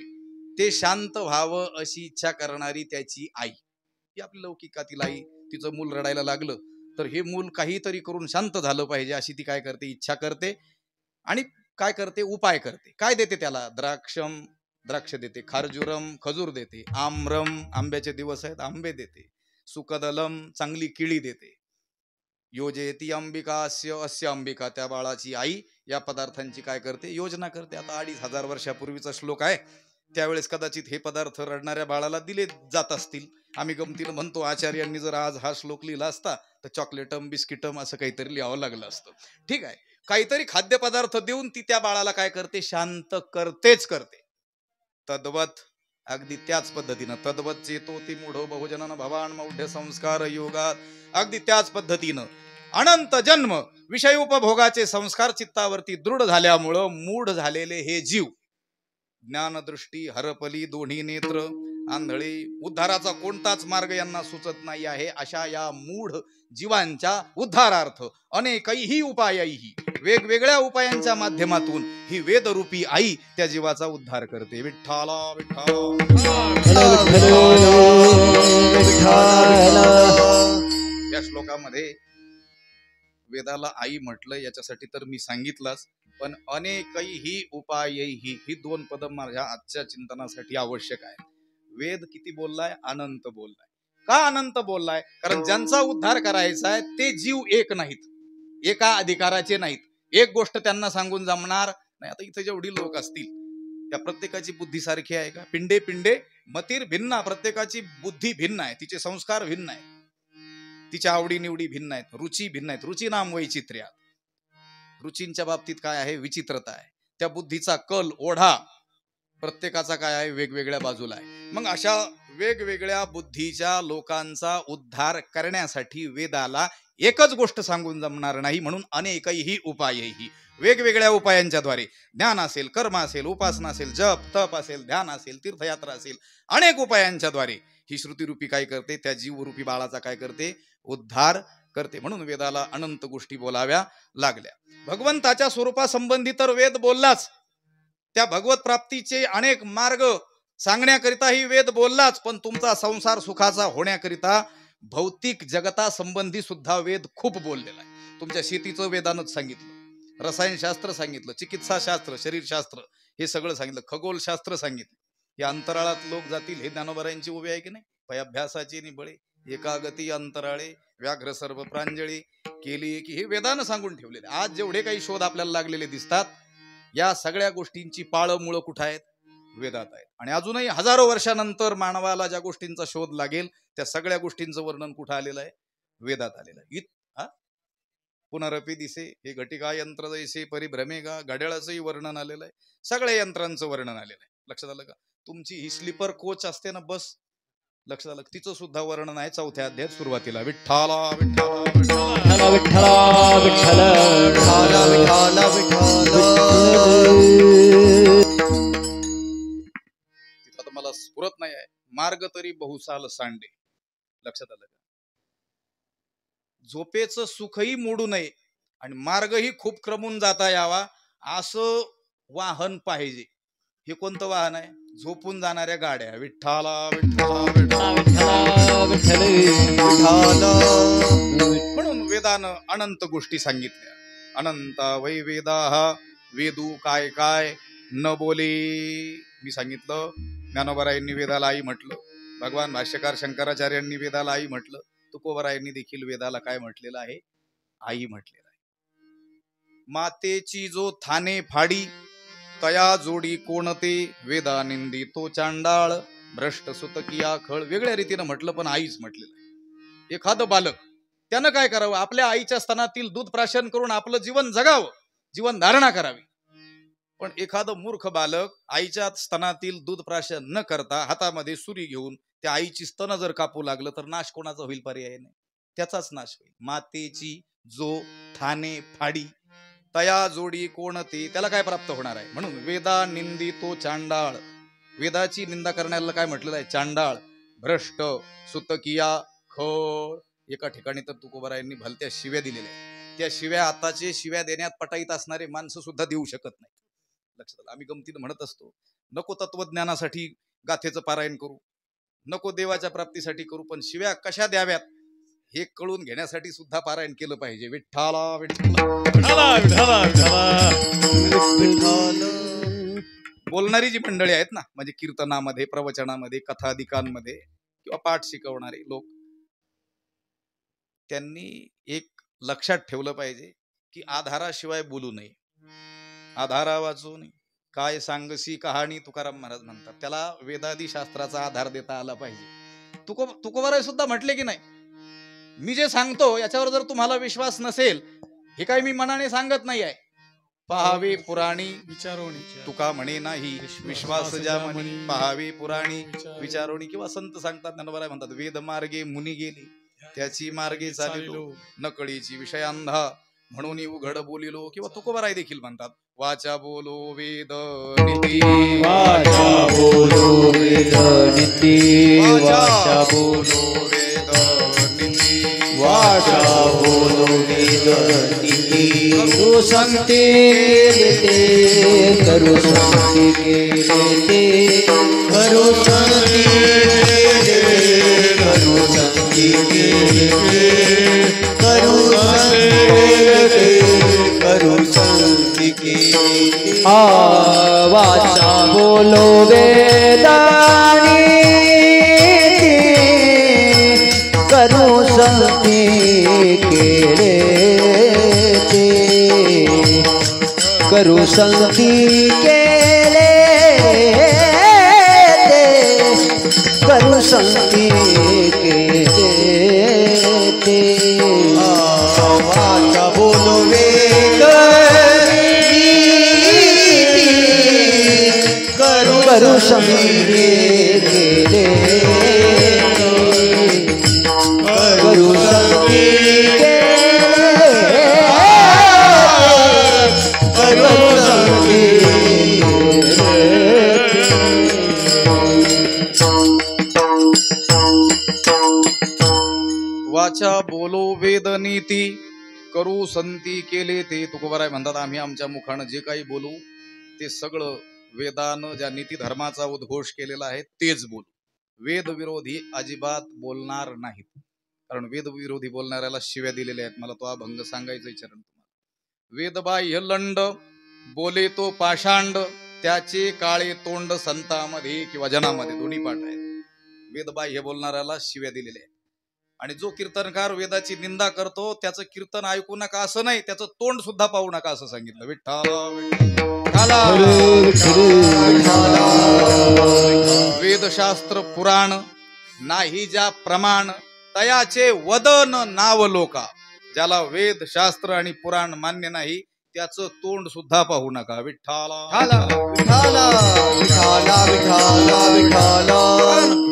ते शांत व्हावं अशी इच्छा करणारी त्याची आई. ही आपली लौकिकातील आई. तिचं मूल रडायला लागलं तर हे मूल काहीतरी करून शांत झालं पाहिजे अशी ती काय करते? इच्छा करते. आणि काय करते? उपाय करते. काय देते त्याला? द्राक्षम, द्राक्ष देते. खारजुरम, खजूर देते. आम्रम, आंब्याचे दिवस आहेत, आंबे देते. सुखदलम, चांगली केळी देते. योजयती अंबिका अस्य अंबिका, त्या बाळाची आई या पदार्थांची काय करते? योजना करते. आता 2500 वर्षापूर्वीचा श्लोक आहे, त्यावेळेस कदाचित हे पदार्थ रडणाऱ्या बाळाला दिले जात असतील. आम्ही गमतीनं म्हणतो आचार्यांनी जर आज हा श्लोक लिहिला असता तर चॉकलेटम बिस्किटम असं काहीतरी लिहावं लागलं असतं. ठीक आहे, काहीतरी खाद्यपदार्थ देऊन ती त्या बाळाला काय करते? शांत करतेच करते. तद्वत, अगदी त्याच पद्धतीनं तद्वत चेतोति मूढो बहुजनन भवान मौढ्य संस्कार योगात, अगदी त्याच पद्धतीनं अनंत जन्म विषय उपभोगाचे संस्कार चित्तावरती दृढ झाल्यामुळं मूढ झालेले हे जीव, ज्ञानदृष्टी हरपली दोन्ही नेत्र, आंधळी, उद्धाराचा कोणताच मार्ग यांना सुचत नाही आहे, अशा या मूढ जीवांच्या उद्धारार्थ अनेकही उपायही, वेगवेगळ्या उपायांच्या माध्यमातून ही वेदरूपी आई त्या जीवाचा उद्धार करते. विठ्ठला विठ्ठला. या श्लोकामध्ये वेदाला आई म्हटलं याच्यासाठी तर मी सांगितलंच, पण अनेकही उपायही ही 2 पद माझ्या आजच्या चिंतनासाठी आवश्यक आहे. वेद किती बोललाय? अनंत बोललाय. का अनंत बोललाय? कारण ज्यांचा उद्धार करायचा आहे ते जीव एक नाहीत, एका अधिकाराचे नाहीत. एक गोष्ट त्यांना सांगून जमणार नाही. आता इथे जेवढी लोक असतील त्या प्रत्येकाची बुद्धी सारखी आहे का? पिंडे पिंडे मतीर भिन्न, प्रत्येकाची बुद्धी भिन्न आहे, तिचे संस्कार भिन्न आहेत, तिच्या आवडीनिवडी भिन्न आहेत, रुची भिन्न आहेत. रुची नाम वैचित्र्यात, रुचींच्या बाबतीत काय आहे? विचित्रता आहे. त्या बुद्धीचा कल ओढा प्रत्येकाचा काय आहे? वेगवेगळ्या बाजूला आहे. मग अशा वेगवेगळ्या बुद्धीच्या लोकांचा उद्धार करण्यासाठी वेदाला एकच गोष्ट सांगून जमणार नाही, म्हणून अनेकही उपायही, वेगवेगळ्या उपायांच्या द्वारे, ज्ञान असेल, कर्म असेल, उपासना असेल, जप तप असेल, ध्यान असेल, तीर्थयात्रा असेल, अनेक उपायांच्या द्वारे ही श्रुतीरूपी काय करते? त्या जीवरूपी बाळाचा काय करते? उद्धार करते. म्हणून वेदाला अनंत गोष्टी बोलाव्या लागल्या. भगवंताच्या स्वरूपासंबंधी तर वेद बोललाच, त्या भगवत प्राप्तीचे अनेक मार्ग सांगण्याकरिताही वेद बोललाच, पण तुमचा संसार सुखाचा होण्याकरिता भौतिक जगतासंबंधी सुद्धा वेद खूप बोललेला आहे. तुमच्या शेतीचं वेदानच सांगितलं, रसायनशास्त्र सांगितलं, चिकित्साशास्त्र, शरीरशास्त्र हे सगळं सांगितलं, खगोलशास्त्र सांगितलं. या अंतराळात लोक जातील हे ज्ञानोबरायांची उभी आहे की नाही? पयाभ्यासाची निबळे एकागती अंतराळे व्याघ्र सर्व प्रांजळी केली की, हे वेदानं सांगून ठेवलेले. आज जेवढे काही शोध आपल्याला लागलेले दिसतात, या सगळ्या गोष्टींची पाळं मुळं कुठं आहेत? वेदात आहेत. आणि अजूनही हजारो वर्षानंतर मानवाला ज्या गोष्टींचा शोध लागेल त्या सगळ्या गोष्टींचं वर्णन कुठं आलेलं आहे? वेदात आलेलं आहे. पुनरपी दिसे हे घटिका यंत्र जैसे परिभ्रमे गा, घड्याळाचंही वर्णन आलेलं आहे, सगळ्या यंत्रांचं वर्णन आलेलं आहे. लक्षात आलं का? तुमची ही स्लीपर कोच असते ना, बस, लक्षात आलं, तिचं सुद्धा वर्णन आहे 4थ्या अध्यायात सुरुवातीला. विठ्ठला विठ्ठला विठ्ठला विठ्ठला विठ्ठला विठाला विठाला तिथं तर मला स्फुरत नाही आहे. मार्ग तरी बहुसाल सांडे. लक्षात आलं का? झोपेचं सुखही मोडू नये आणि मार्गही खूप क्रमून जाता यावा असं वाहन पाहिजे. हे कोणतं वाहन आहे? झोपून जाणाऱ्या गाड्या. विठ्ठला विठ्ठला विठ्ठला विठाला. म्हणून वेदानं अनंत गोष्टी सांगितल्या. अनंता वै वेदाः, वेदू काय काय न बोले. मी सांगितलं, ज्ञानोबरायांनी वेदाला आई म्हटलं, भगवान भाष्यकार शंकराचार्यांनी वेदाला आई म्हटलं, तुकोबरायांनी देखील वेदाला काय म्हटलेलं आहे? आई म्हटलेलं आहे. मातेची जो थाने फाडी तया जोडी कोणते, वेदा निंदी तो चांडाळ भ्रष्ट सुत किया खळ. वेगळ्या रीतीनं म्हटलं पण आईच म्हटलेलं आहे. एखादं बालक त्यानं काय करावं? आपल्या आईच्या स्तनातील दूध प्राशन करून आपलं जीवन जगावं, जीवन धारणा करावी. पण एखादं मूर्ख बालक आईच्या स्तनातील दूध प्राशन न करता हातामध्ये सुरी घेऊन त्या आईची स्तन जर कापू लागलं तर नाश कोणाचा होईल? पर्याय नाही, त्याचाच नाश होईल. मातेची जो थाने फाडी तया जोडी कोणते, त्याला काय प्राप्त होणार आहे? म्हणून वेदा निंदी तो चांडाळ. वेदाची निंदा करण्याला काय म्हटलेलं आहे? चांडाळ, भ्रष्ट, सुतकिया, खळ. एका ठिकाणी तर तुकोबरायांनी भलत्या शिव्या दिलेल्या आहेत. त्या शिव्या आताचे शिव्या देण्यात पटाईत असणारे माणसं सुद्धा देऊ शकत नाही. लक्षात आलं? आम्ही गमतीनं म्हणत असतो, नको तत्वज्ञानासाठी गाथेचं पारायण करू, नको देवाच्या प्राप्तीसाठी करू, पण शिव्या कशा द्याव्यात हे कळून घेण्यासाठी सुद्धा पारायण केलं पाहिजे. विठ्ठला विठ्ठला विठ्ठला विठ्ठला. बोलणारी जी मंडळी आहेत ना, म्हणजे कीर्तनामध्ये, प्रवचनामध्ये, कथादिकांमध्ये किंवा पाठ शिकवणारे लोक, त्यांनी एक लक्षात ठेवलं पाहिजे की आधाराशिवाय बोलू नये. आधारा वाचून काय सांगसी कहाणी, तुकाराम महाराज म्हणतात. त्याला वेदादी शास्त्राचा आधार देता आला पाहिजे. तुकोबराय सुद्धा म्हटले की नाही, मी जे सांगतो याच्यावर जर तुम्हाला विश्वास नसेल, हे काही मी मनाने सांगत नाही आहे, पहावे पुराणी विचारोणी तुका म्हणे नाही विश्वास ज्या म्हणी, पहावे पुराणी विचारोणी. किंवा संत सांगतात, ज्ञानोबराय म्हणतात, वेद मार्गे मुनी गेली त्याची मार्गे चालिलो, नकळीची विषयांधा म्हणून उघड बोलिलो. किंवा तुकोबराय देखील म्हणतात, वाचा बोलो वेद नीती, वाचा बोलो वेद नीती, वाचा बोलो वेद नीती, वाचा बोलो वेद नीती. करू संते केले, करू संते केले, करू संते केले, करू संते केले, करू संते करू संते केले. वाचा बोलो वेदानी करू संते केले ते, करू संते केले ते, करू संते केले ते. वाचा बोलो वेद करू संते केले, करू संते केले, करू संते वाचा बोलो वेद नीती करू संती केले ते. तुकोबराय म्हणतात, आम्ही आमच्या मुखानं जे काही बोलू ते सगळं वेदानं ज्या नीती धर्माचा उद्घोष केलेला आहे तेच बोलू. वेद विरोधी अजिबात बोलणार नाहीत, कारण वेद विरोधी बोलणाऱ्याला शिव्या दिलेल्या आहेत. मला तो अभंग सांगायचा चरण तुम्हाला. वेदबाह्य लंड बोले तो पाषांड, त्याचे काळे तोंड संतामध्ये किंवा जनामध्ये दोन्ही पाठ आहेत. वेदबाह्य बोलणाऱ्याला शिव्या दिलेल्या आहेत. आणि जो कीर्तनकार वेदाची निंदा करतो त्याचं कीर्तन ऐकू नका असं नाही, त्याचं तोंड सुद्धा पाहू नका असं सांगितलं. विठ्ठला वेदशास्त्र पुराण नाही ज्या प्रमाण, तयाचे वदन नाव लोका. ज्याला वेद शास्त्र आणि पुराण मान्य नाही त्याचं तोंड सुद्धा पाहू नका. विठ्ठला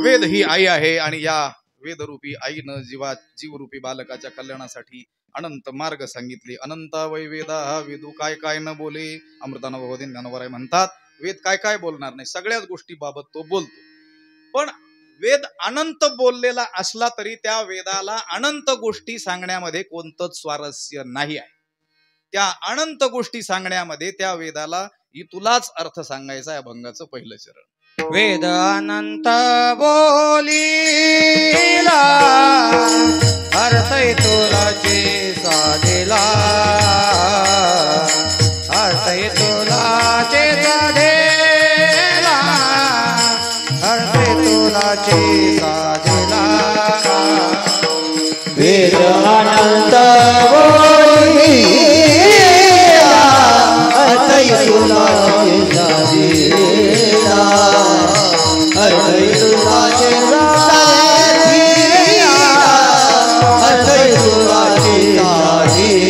वेद ही आई आहे आणि या वेदरूपी आईनं जीवरूपी बालकाच्या कल्याणासाठी अनंत मार्ग सांगितले. अनंता वै वेदा वेदू काय काय न बोले, अमृतानुभवदीन ज्ञानवराय म्हणतात वेद काय काय बोलणार नाही, सगळ्याच गोष्टी बाबत तो बोलतो. पण वेद अनंत बोललेला असला तरी त्या वेदाला अनंत गोष्टी सांगण्यामध्ये कोणतंच स्वारस्य नाही आहे. त्या अनंत गोष्टी सांगण्यामध्ये त्या वेदाला तुलाच अर्थ सांगायचा आहे. अभंगाचं पहिलं चरण. वेद अनंत बोलीला, अर्थ तुलाचे साधेला, अर्थ तुलाचे साधेला, अर्थ तुलाचे साधेला. वेद अनंत बोलीला, अर्थ तुलाचे साधेला, अर्थ तुलाचे साधेला, अर्थ तुलाचे साधेला.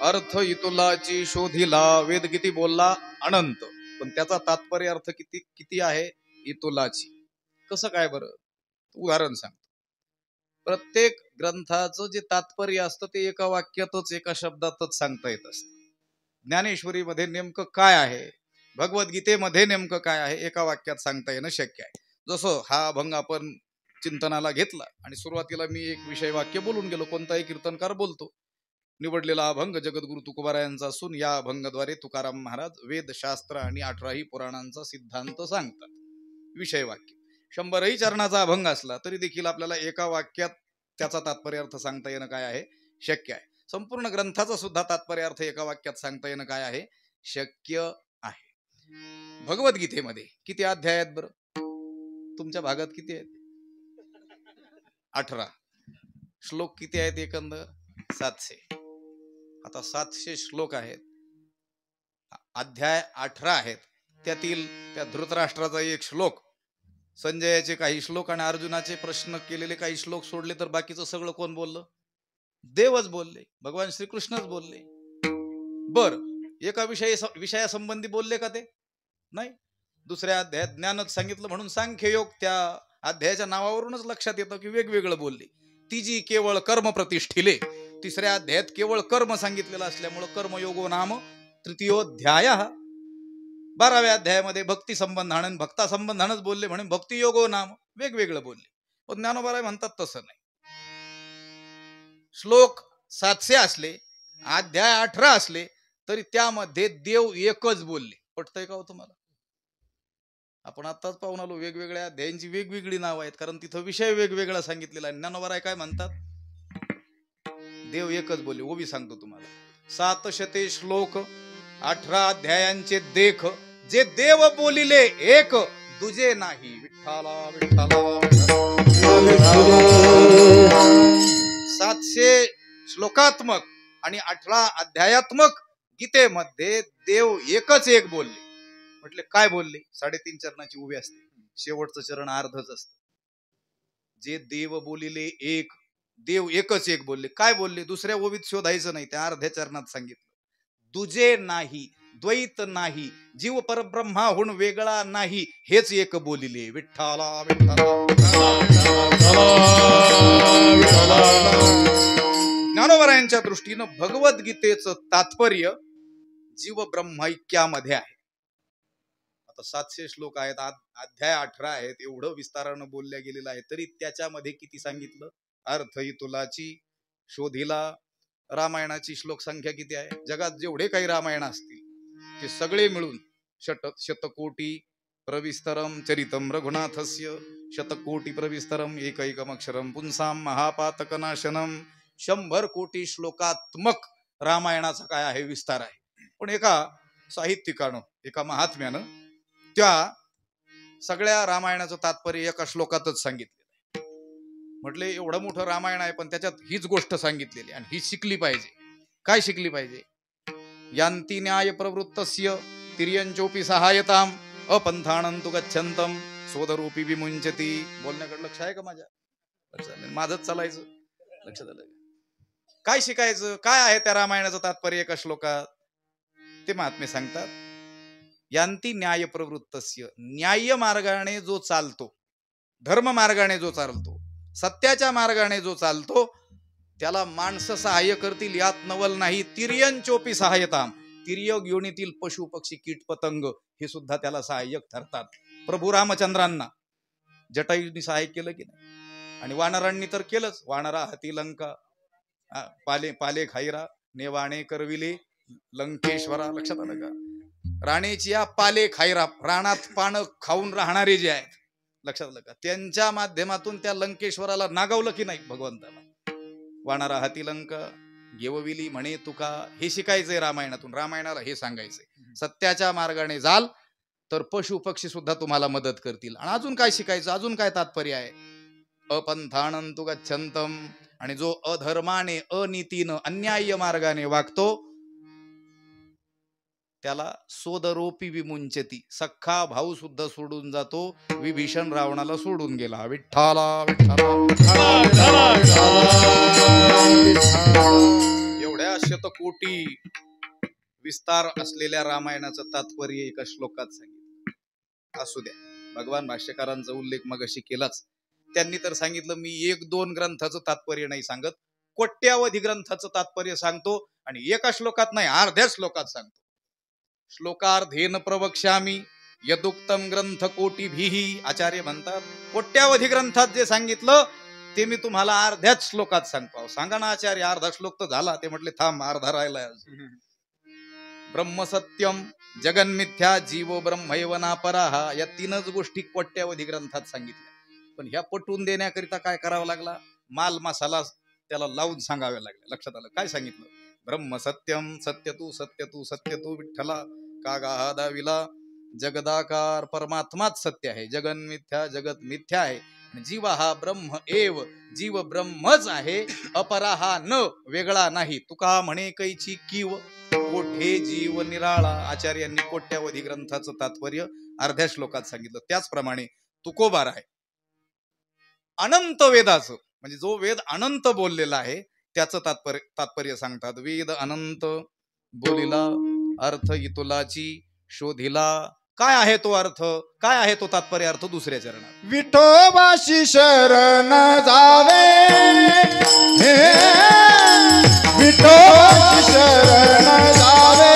अर्थ इतुलाची शोधिला. वेद किती बोलला? अनंत. पण त्याचा तात्पर्य अर्थ किती आहे? इतुलाची. कसं काय बरं? उदाहरण सांगतो. प्रत्येक ग्रंथाचं जे तात्पर्य असतं ते एका वाक्यातच एका शब्दातच सांगता येत असतं. ज्ञानेश्वरीमध्ये नेमकं काय आहे, भगवद्गीतेमध्ये नेमकं काय आहे एका वाक्यात सांगता येणं शक्य आहे. जसं हा अभंग आपण चिंतनाला घेतला आणि सुरुवातीला मी एक विषय वाक्य बोलून गेलो. कोणताही कीर्तनकार बोलतो. निवडलेला अभंग जगद्गुरु तुकोबारायांचा असून या अभंगाद्वारे तुकाराम महाराज वेदशास्त्र आणि 18ही पुराणांचा सिद्धांत सांगतात. विषय वाक्य 100ही चरणाचा अभंग असला तरी देखील आपल्याला एका वाक्यात त्याचा तात्पर्य अर्थ सांगता येणं काय आहे? शक्य आहे. संपूर्ण ग्रंथाचा सुद्धा तात्पर्य अर्थ एका वाक्यात सांगता येणं काय आहे? शक्य आहे. भगवद्गीतेमध्ये किती अध्याय आहेत बरं? तुमच्या भागात किती आहेत? 18. श्लोक किती आहेत एकंदर? 700. आता 700 श्लोक आहेत, अध्याय 18 आहेत. त्यातील त्या धृतराष्ट्राचा एक श्लोक, संजयाचे काही श्लोक आणि अर्जुनाचे प्रश्न केलेले काही श्लोक सोडले तर बाकीचं सगळं कोण बोललं? देवच बोलले, भगवान श्रीकृष्णच बोलले. बर, एका विषयासंबंधी बोलले का ते? नाही. दुसऱ्या अध्यायात ज्ञानच सांगितलं म्हणून सांख्ययोग त्या अध्यायाच्या नावावरूनच लक्षात येतं की वेगवेगळं बोलले. तिजी केवळ कर्म प्रतिष्ठिले. तिसऱ्या अध्यायात केवळ कर्म सांगितलेलं असल्यामुळं कर्मयोगो नाम तृतीयोध्याय. 12व्या अध्यायामध्ये भक्ती संबंधानं भक्ता संबंधानच बोलले म्हणून भक्ती योगो नाम वेगवेगळं बोलले. पण ज्ञानोबा म्हणतात तसं नाही. श्लोक 700 असले, अध्याय 18 असले तरी त्यामध्ये देव एकच बोलले. पटतंय का हो तुम्हाला? आपण आताच पाहून आलो वेगवेगळ्या अध्यायांची वेगवेगळी नाव आहेत, कारण तिथं विषय वेगवेगळा सांगितलेला आहे. ज्ञानोबा काय म्हणतात? देव एकच बोलले. ओबी सांगतो तुम्हाला. 700 श्लोक 18 अध्यायांचे देख, जे देव बोलिले एक, दुजे नाही. विठ्ठला विठ्ठला. 700 श्लोकात्मक आणि 18 अध्यायात्मक गीतेमध्ये देव एकच एक बोलले. म्हटले काय बोलले? 3.5 चरणाची उभी असते, शेवटचं चरण अर्धच असत. जे देव बोलिले एक, देव एकच एक बोलले. काय बोलले? दुसऱ्या ओवीत शोधायचं नाही, त्या अर्ध्या चरणात सांगितलं. दुजे नाही, द्वैत नाही, जीव परब्रह्माहून वेगळा नाही, हेच एक बोलिले. विठ्ठला विठ्ठला. ज्ञानोबरायांच्या दृष्टीनं भगवद्गीतेचं तात्पर्य जीव ब्रह्मैक्यामध्ये आहे. आता 700 श्लोक आहेत, अध्याय 18 आहेत, एवढं विस्तारानं बोलल्या गेलेलं आहे, तरी त्याच्यामध्ये किती सांगितलं? अर्थ ही तुलाची शोधिला. रामायणाची श्लोक संख्या किती आहे? जगात जेवढे काही रामायण असतील ते सगळे मिळून शतकोटी प्रविस्तरम चरितम रघुनाथस्य शतकोटी प्रविस्तरम एकैकमक्षरम पुंसाम महापातकनाशनम. 100 कोटी श्लोकात्मक रामायणाचा काय आहे? विस्तार आहे. पण एका साहित्यिकानं, एका महात्म्यानं त्या सगळ्या रामायणाचं तात्पर्य एका श्लोकातच सांगितलेलं आहे. म्हटले एवढं मोठं रामायण आहे, पण त्याच्यात हीच गोष्ट सांगितलेली आणि ही शिकली पाहिजे. काय शिकली पाहिजे? यांती न्याय प्रवृत्तस्य तिर्यंचोपी सहायताम अपंथाणंतु गच्छन्तम सोदरूपी विमुंचती. बोलण्याकडे लक्ष आहे का माझ्या? लक्षात? माझंच चालायचं. लक्षात आलं? काय शिकायचं? काय आहे त्या रामायणाचं तात्पर्य एका श्लोकात? ते महात्मे सांगतात. यांती न्याय प्रवृत्तस्य, न्याय मार्गाने जो चालतो, धर्म मार्गाने जो चालतो, सत्याच्या मार्गाने जो चालतो, त्याला माणसं सहाय्य करतील यात नवल नाही. तिर्यंचोपी सहायताम, तिर्यक योनीतील पशु पक्षी कीट पतंग हे सुद्धा त्याला सहाय्यक ठरतात. प्रभू रामचंद्रांना जटायूंनी सहाय्य केलं की नाही? आणि वानरांनी तर केलंच. वानरा हाती लंका पाले पाले खाईरा नेवाणे करविले लंकेश्वरा. लक्षात आलं का? राणेची या पाले खाईरा, रानात पानं खाऊन राहणारे जे आहेत, लक्षात आलं का? त्यांच्या माध्यमातून त्या लंकेश्वराला नागावलं की नाही भगवंताला? वानरा हाती लंका घेवविली म्हणे तुका. हे शिकायचंय रामायणातून. रामायणाला हे सांगायचंय, सत्याच्या मार्गाने जाल तर पशु पक्षी सुद्धा तुम्हाला मदत करतील. आणि अजून काय शिकायचं? अजून काय तात्पर्य आहे? अपंथाणंतु गच्छन्तम, आणि जो अधर्माने, अनीतीनं, अन्याय्य मार्गाने वागतो त्याला सोदरोपी विमुंचती, सख्खा भाऊ सुद्धा सोडून जातो. विभीषण रावणाला सोडून गेला. विठ्ठला विठ्ठला. एवढ्या शतकोटी विस्तार असलेल्या रामायणाचं तात्पर्य एका श्लोकात सांगितलं. असू द्या, भगवान भाष्यकारांचा उल्लेख मगाशी केलाच. त्यांनी तर सांगितलं मी 1-2 ग्रंथाचं तात्पर्य नाही सांगत, कोट्यावधी ग्रंथाचं तात्पर्य सांगतो, आणि एका श्लोकात नाही, अर्ध्या श्लोकात सांगतो. श्लोकार्धेन प्रवक्ष्यामी यदुक्तम ग्रंथ कोटीभिः. आचार्य म्हणतात कोट्यावधी ग्रंथात जे सांगितलं ते मी तुम्हाला अर्ध्याच श्लोकात सांगतो. सांगा ना आचार्य, अर्धा श्लोक तर झाला. ते म्हटले थांब, अर्धा राहिलाय. ब्रह्मसत्यम जगन्मिथ्या जीवो ब्रह्मैव नापराः, या 3च गोष्टी कोट्यावधी ग्रंथात सांगितल्या. पण ह्या पटवून देण्याकरिता काय करावं लागला? माल मसाला त्याला लावून सांगावे लागले. लक्षात आलं? काय सांगितलं? ब्रह्म सत्यम, सत्यतू सत्यतू सत्यतू विठ्ठला कागा दाविला. जगदाकार परमात्माच सत्य आहे, जगन मिथ्या जगत मिथ्या आहे. जीव हा ब्रह्म एव, जीव ब्रह्मच आहे, अपरा हा न, वेगळा नाही. तुका म्हणे कैची कीव, कोठे जीव निराळा. आचार्यांनी कोट्यावधी ग्रंथाचं तात्पर्य अर्ध्या श्लोकात सांगितलं. त्याचप्रमाणे तुकोबार आहे अनंत वेदाचं, म्हणजे जो वेद अनंत बोललेला आहे त्याचं तात्पर्य सांगतात. वेद अनंत बोलिला, अर्थ इतुलाची शोधिला. काय आहे तो अर्थ? काय आहे तो तात्पर्य अर्थ? दुसऱ्या चरणात विठोबाशी शरण जावे, विठोबाशी शरण जावे,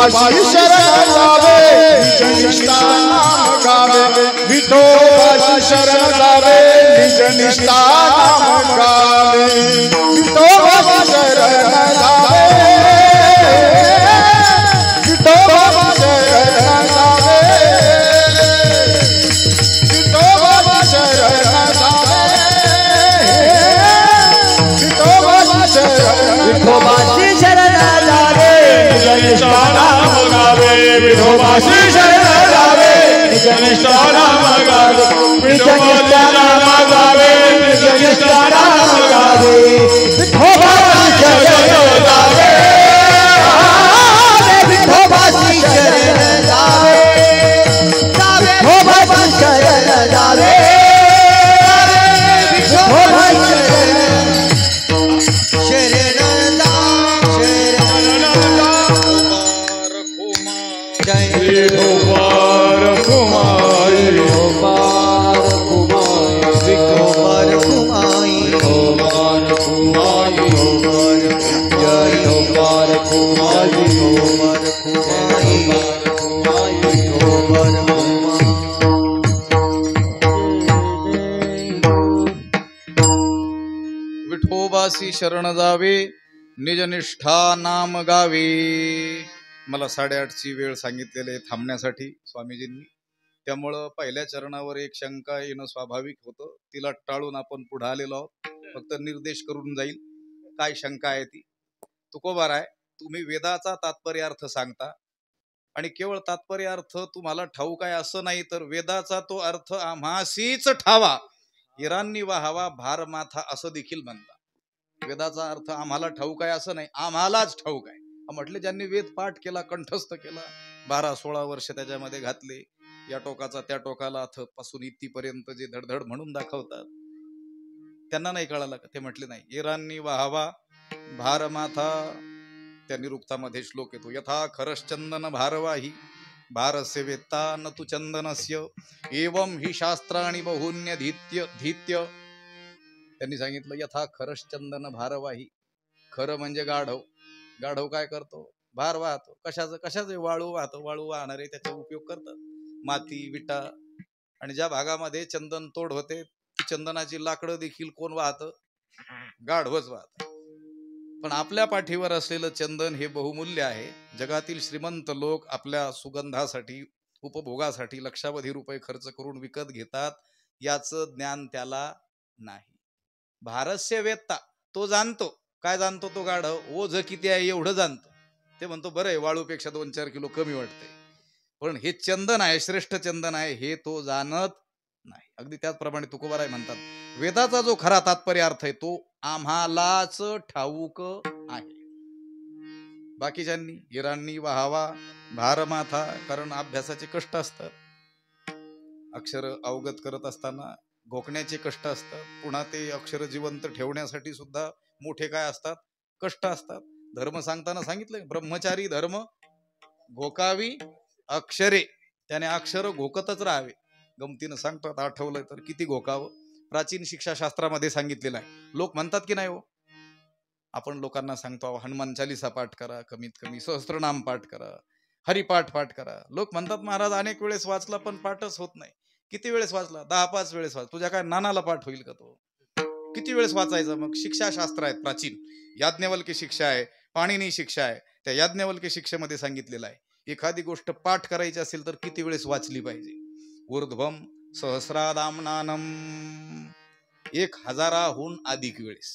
विठोबाशी शरण जावे निज निष्ठा नाम गावे विठोबाशी शरण जावे निज निष्ठा नाम गावे विठोबाशी शरण जावे विठोबाशी शरण जावे विठोबाशी शरण जावे विठोबाशी शरण जावे विठोबाशी शरण जावे निज निष्ठा नाम गावे विठोबाशी शरण जावे निज निष्ठा नाम गावे विठोबाशी नाम गावे निज निष्ठा नाम गावे विठोबाशी शरण जावे विठोबाशी शरण जावे विठोबाशी शरण जावे विठोबाशी विठोबासी शरण जावे निज निष्ठा नाम गावे. मला 8:30ची वेळ सांगितलेली आहे थांबण्यासाठी स्वामीजींनी. त्यामुळं पहिल्या चरणावर एक शंका येणं स्वाभाविक होतं. तिला टाळून आपण पुढे आलेलो आहोत. फक्त निर्देश करून जाईल काय शंका आहे ती. तुकोबाराय, तुम्ही वेदाचा तात्पर्य अर्थ सांगता आणि केवळ तात्पर्य अर्थ तुम्हाला ठाऊक आहे असं नाही, तर वेदाचा तो अर्थ आम्हासीच ठावा, इरांनी वाहावा भार माथा असं देखील म्हणता. वेदाचा अर्थ आम्हाला ठाऊक आहे असं नाही, आम्हालाच ठाऊक आहे. म्हटले ज्यांनी वेद पाठ केला, कंठस्थ केला, 12-16 वर्ष त्याच्यामध्ये घातले, या टोकाचा त्या टोकाला अथ पासून इथपर्यंत जे धडधड म्हणून दाखवतात, त्यांना नाही कळालं का? ते म्हटले नाही, इरांनी वाहावा भार माथा. त्या निरुक्तामध्ये श्लोक येतो, यथा खरश्चंदन भारवाही भारस्य वेत्ता न तु चंदनस्य एवं ही शास्त्राणि बहुन्य धीत्य. त्यांनी सांगितलं यथा खरश्चंदन भारवाही. खरं म्हणजे गाढव. गाढव काय करतो? भार वाहतो. कशाचं? वाळू वाहतो. वाळू वाहणारे त्याचा उपयोग करतात, माती विटा. आणि ज्या भागामध्ये चंदन तोड होते ती चंदनाची लाकडं देखील कोण वाहतं? गाढवच वाहत. पण आपल्या पाठीवर असलेलं चंदन हे बहुमूल्य आहे. जगातील श्रीमंत लोक आपल्या सुगंधासाठी, उपभोगासाठी लक्षावधी रुपये खर्च करून विकत घेतात. याचं ज्ञान त्याला नाही. भारस्य वेत्ता तो जाणतो. काय जाणतो तो गाढव? ओझ किती आहे एवढं जाणतो. ते म्हणतो बरं आहे, वाळूपेक्षा 2-4 किलो कमी वाटते, पण हे चंदन आहे, श्रेष्ठ चंदन आहे, हे तो जाणत नाही. अगदी त्याचप्रमाणे तुकोबाराय म्हणतात, वेदाचा जो खरा तात्पर्य अर्थ आहे तो आम्हालाच ठाऊक आहे. बाकीच्यांनी इरांनी वाहावा भार माथा, कारण अभ्यासाचे कष्ट असतात. अक्षर अवगत करत असताना घोकण्याचे कष्ट असतात. पुन्हा ते अक्षर जिवंत ठेवण्यासाठी सुद्धा मोठे काय असतात? कष्ट असतात. धर्म सांगताना सांगितलंय, ब्रह्मचारी धर्म घोकावी अक्षरे, त्याने अक्षर घोकतच राहावे. गमतीनं सांगतात, आठवलंय तर किती घोकावं. प्राचीन शिक्षाशास्त्रामध्ये सांगितलेलं आहे. लोक म्हणतात की नाही हो, आपण लोकांना सांगतो हनुमान चालीसा पाठ करा, कमीत कमी सहस्त्रनाम पाठ करा, हरिपाठ पाठ करा. लोक म्हणतात महाराज अनेक वेळेस वाचला पण पाठच होत नाही. किती वेळेस वाचला? 10-5 वेळेस वाच. तुझ्या काय नानाला पाठ होईल का तो? किती वेळेस वाचायचं? मग शिक्षाशास्त्र आहेत प्राचीन. याज्ञवल्क्य शिक्षा आहे, पाणिनी शिक्षा आहे. त्या याज्ञवल्क्य शिक्षेमध्ये सांगितलेलं आहे, एखादी गोष्ट पाठ करायची असेल तर किती वेळेस वाचली पाहिजे. ऊर्ध्वम सहस्रादाम्नानम, 1000हून अधिक वेळेस.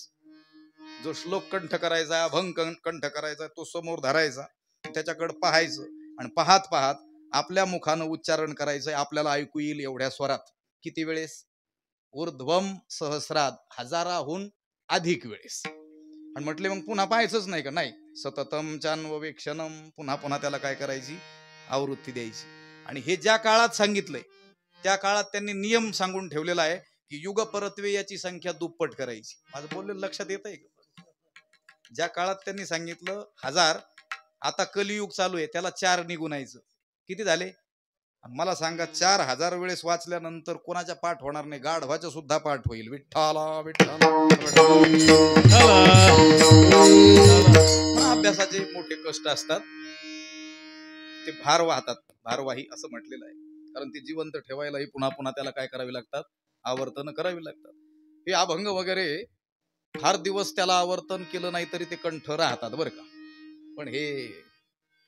जो श्लोक कंठ करायचा, अभंग कंठ करायचा, तो समोर धरायचा, त्याच्याकडे पाहायचं आणि पाहत पाहत आपल्या मुखानं उच्चारण करायचंय, आपल्याला ऐकू येईल एवढ्या स्वरात. किती वेळेस? ऊर्ध्वम सहस्राद, 1000हून अधिक वेळेस. आणि म्हटले मग पुन्हा पाहायचंच नाही का? नाही, सततम चान्ववेक्षणम, पुन्हा पुन्हा त्याला काय करायची? आवृत्ती द्यायची. आणि हे ज्या काळात सांगितलंय त्या काळात त्यांनी नियम सांगून ठेवलेला आहे की युग परत्वे याची संख्या दुप्पट करायची. माझं बोललेलं लक्षात येत आहे का? ज्या काळात त्यांनी सांगितलं 1000, आता कलियुग चालू आहे, त्याला 4 निघून यायचं. किती झाले? मला सांगा, 4000 वेळेस वाचल्यानंतर कोणाच्या पाठ होणार नाही? गाढवाच्या सुद्धा पाठ होईल. विठ्ठला विठ्ठला. अभ्यासाचे मोठे कष्ट असतात. ते भार वाहतात, भारवाही असं म्हटलेलं आहे. कारण ते जिवंत ठेवायलाही पुन्हा पुन्हा त्याला काय करावी लागतात, आवर्तन करावी लागतात. हे अभंग वगैरे फार दिवस त्याला आवर्तन केलं नाही तरी ते कंठ राहतात बरं का. पण हे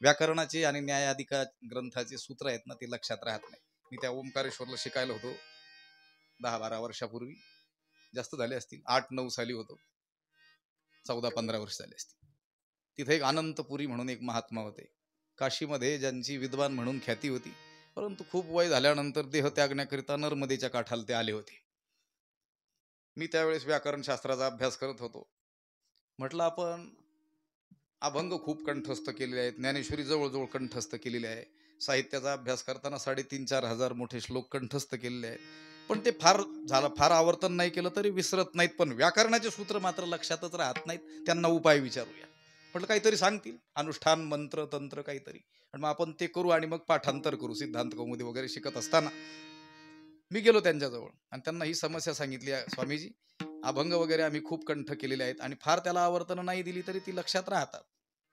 व्याकरणाचे आणि न्यायाधिका ग्रंथाचे सूत्र आहेत ना, ते लक्षात राहत नाही. मी त्या ओंकारेश्वरला शिकायला होतो 10-12 वर्षापूर्वी, जास्त झाले असतील, 8-9 साली होतो, 14-15 वर्ष झाले असतील. तिथे एक अनंतपुरी म्हणून एक महात्मा होते, काशीमध्ये, ज्यांची विद्वान म्हणून ख्याती होती. परंतु खूप वय झाल्यानंतर देह त्यागण्याकरिता नर्मदेच्या काठाला ते आले होते. मी त्यावेळेस व्याकरण शास्त्राचा अभ्यास करत होतो. म्हटलं आपण अभंग खूप कंठस्थ केलेले आहेत, ज्ञानेश्वरी जवळजवळ कंठस्थ केलेली आहे, साहित्याचा अभ्यास करताना 3,500-4,000 हजार मोठे श्लोक कंठस्थ केलेले आहेत, पण ते फार आवर्तन नाही केलं तरी विसरत नाहीत. पण व्याकरणाचे सूत्र मात्र लक्षातच राहत नाहीत. त्यांना उपाय विचारूया. म्हटलं काहीतरी सांगतील, अनुष्ठान, मंत्र, तंत्र काहीतरी, आणि मग आपण ते करू आणि मग पाठांतर करू. सिद्धांत कौमुदी वगैरे शिकत असताना मी गेलो त्यांच्याजवळ आणि त्यांना ही समस्या सांगितली, स्वामीजी अभंग वगैरे आम्ही खूप कंठ केलेले आहेत आणि फार त्याला आवर्तन नाही दिली तरी ती लक्षात राहतात,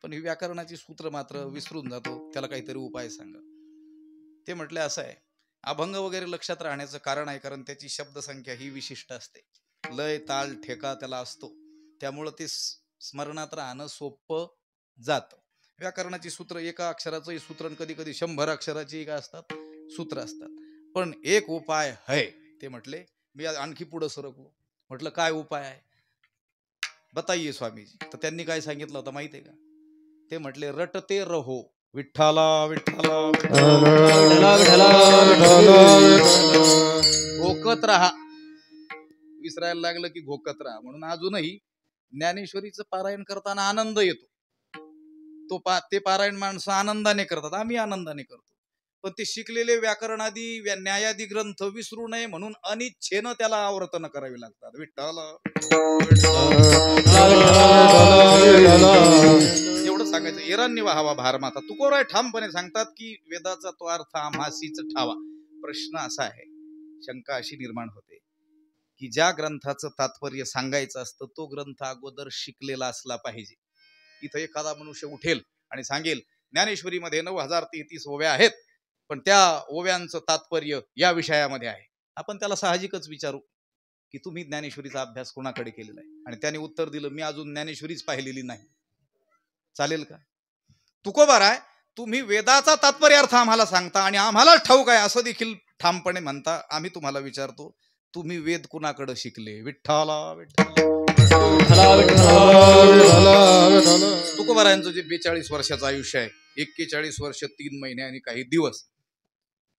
पण ही व्याकरणाची सूत्र मात्र विसरून जातो, त्याला काहीतरी उपाय सांगा. ते म्हटले असं आहे, अभंग वगैरे लक्षात राहण्याचं कारण आहे कारण त्याची शब्दसंख्या ही विशिष्ट असते, लय ताल ठेका त्याला असतो, त्यामुळं ते स्मरणात राहणं सोपं जातं. व्याकरणाची सूत्र एका अक्षराचंही सूत्र, कधी कधी 100 अक्षराची काय असतात सूत्र असतात. पण एक उपाय है, ते म्हटले. मी आणखी पुढे सरकलो, म्हटलं काय उपाय आहे बताइए स्वामीजी. तर त्यांनी काय सांगितलं होतं माहितीये का, ते म्हटले रटते रहो विठ्ठला विठ्ठला घोकत राहा. विसरायला लागलं की घोकत राहा. म्हणून अजूनही ज्ञानेश्वरीचं पारायण करताना आनंद येतो. ते पारायण माणसं आनंदाने करतात, आम्ही आनंदाने करतो. पण ते शिकलेले व्याकरणादी न्यायादी ग्रंथ विसरू नये म्हणून अनिच्छेनं त्याला आवर्तन करावी लागतात. विठ्ठल एवढं सांगायचं. एरांनी वाहावा भार माता. तुकोराय ठामपणे सांगतात की वेदाचा तो अर्थ आम्हासीच ठावा. प्रश्न असा आहे, शंका अशी निर्माण होते की ज्या ग्रंथाचं तात्पर्य सांगायचं असतं तो ग्रंथ अगोदर शिकलेला असला पाहिजे. इथं एखादा मनुष्य उठेल आणि सांगेल ज्ञानेश्वरीमध्ये 9033 ओव्या आहेत, पण त्या ओव्यांचं तात्पर्य या विषयामध्ये आहे. आपण त्याला साहजिकच विचारू की तुम्ही ज्ञानेश्वरीचा अभ्यास कोणाकडे केलेला आहे, आणि त्याने उत्तर दिलं मी अजून ज्ञानेश्वरीच पाहिलेली नाही. चालेल का? तुकोबाराय तुम्ही वेदाचा तात्पर्य अर्थ आम्हाला सांगता आणि आम्हाला ठाऊक आहे असं देखील ठामपणे म्हणता. आम्ही तुम्हाला विचारतो तुम्ही वेद कुणाकडे शिकले? विठ्ठला तुकोबारायांचं जे 42 वर्षाचं आयुष्य आहे, 41 वर्ष 3 महिने आणि काही दिवस,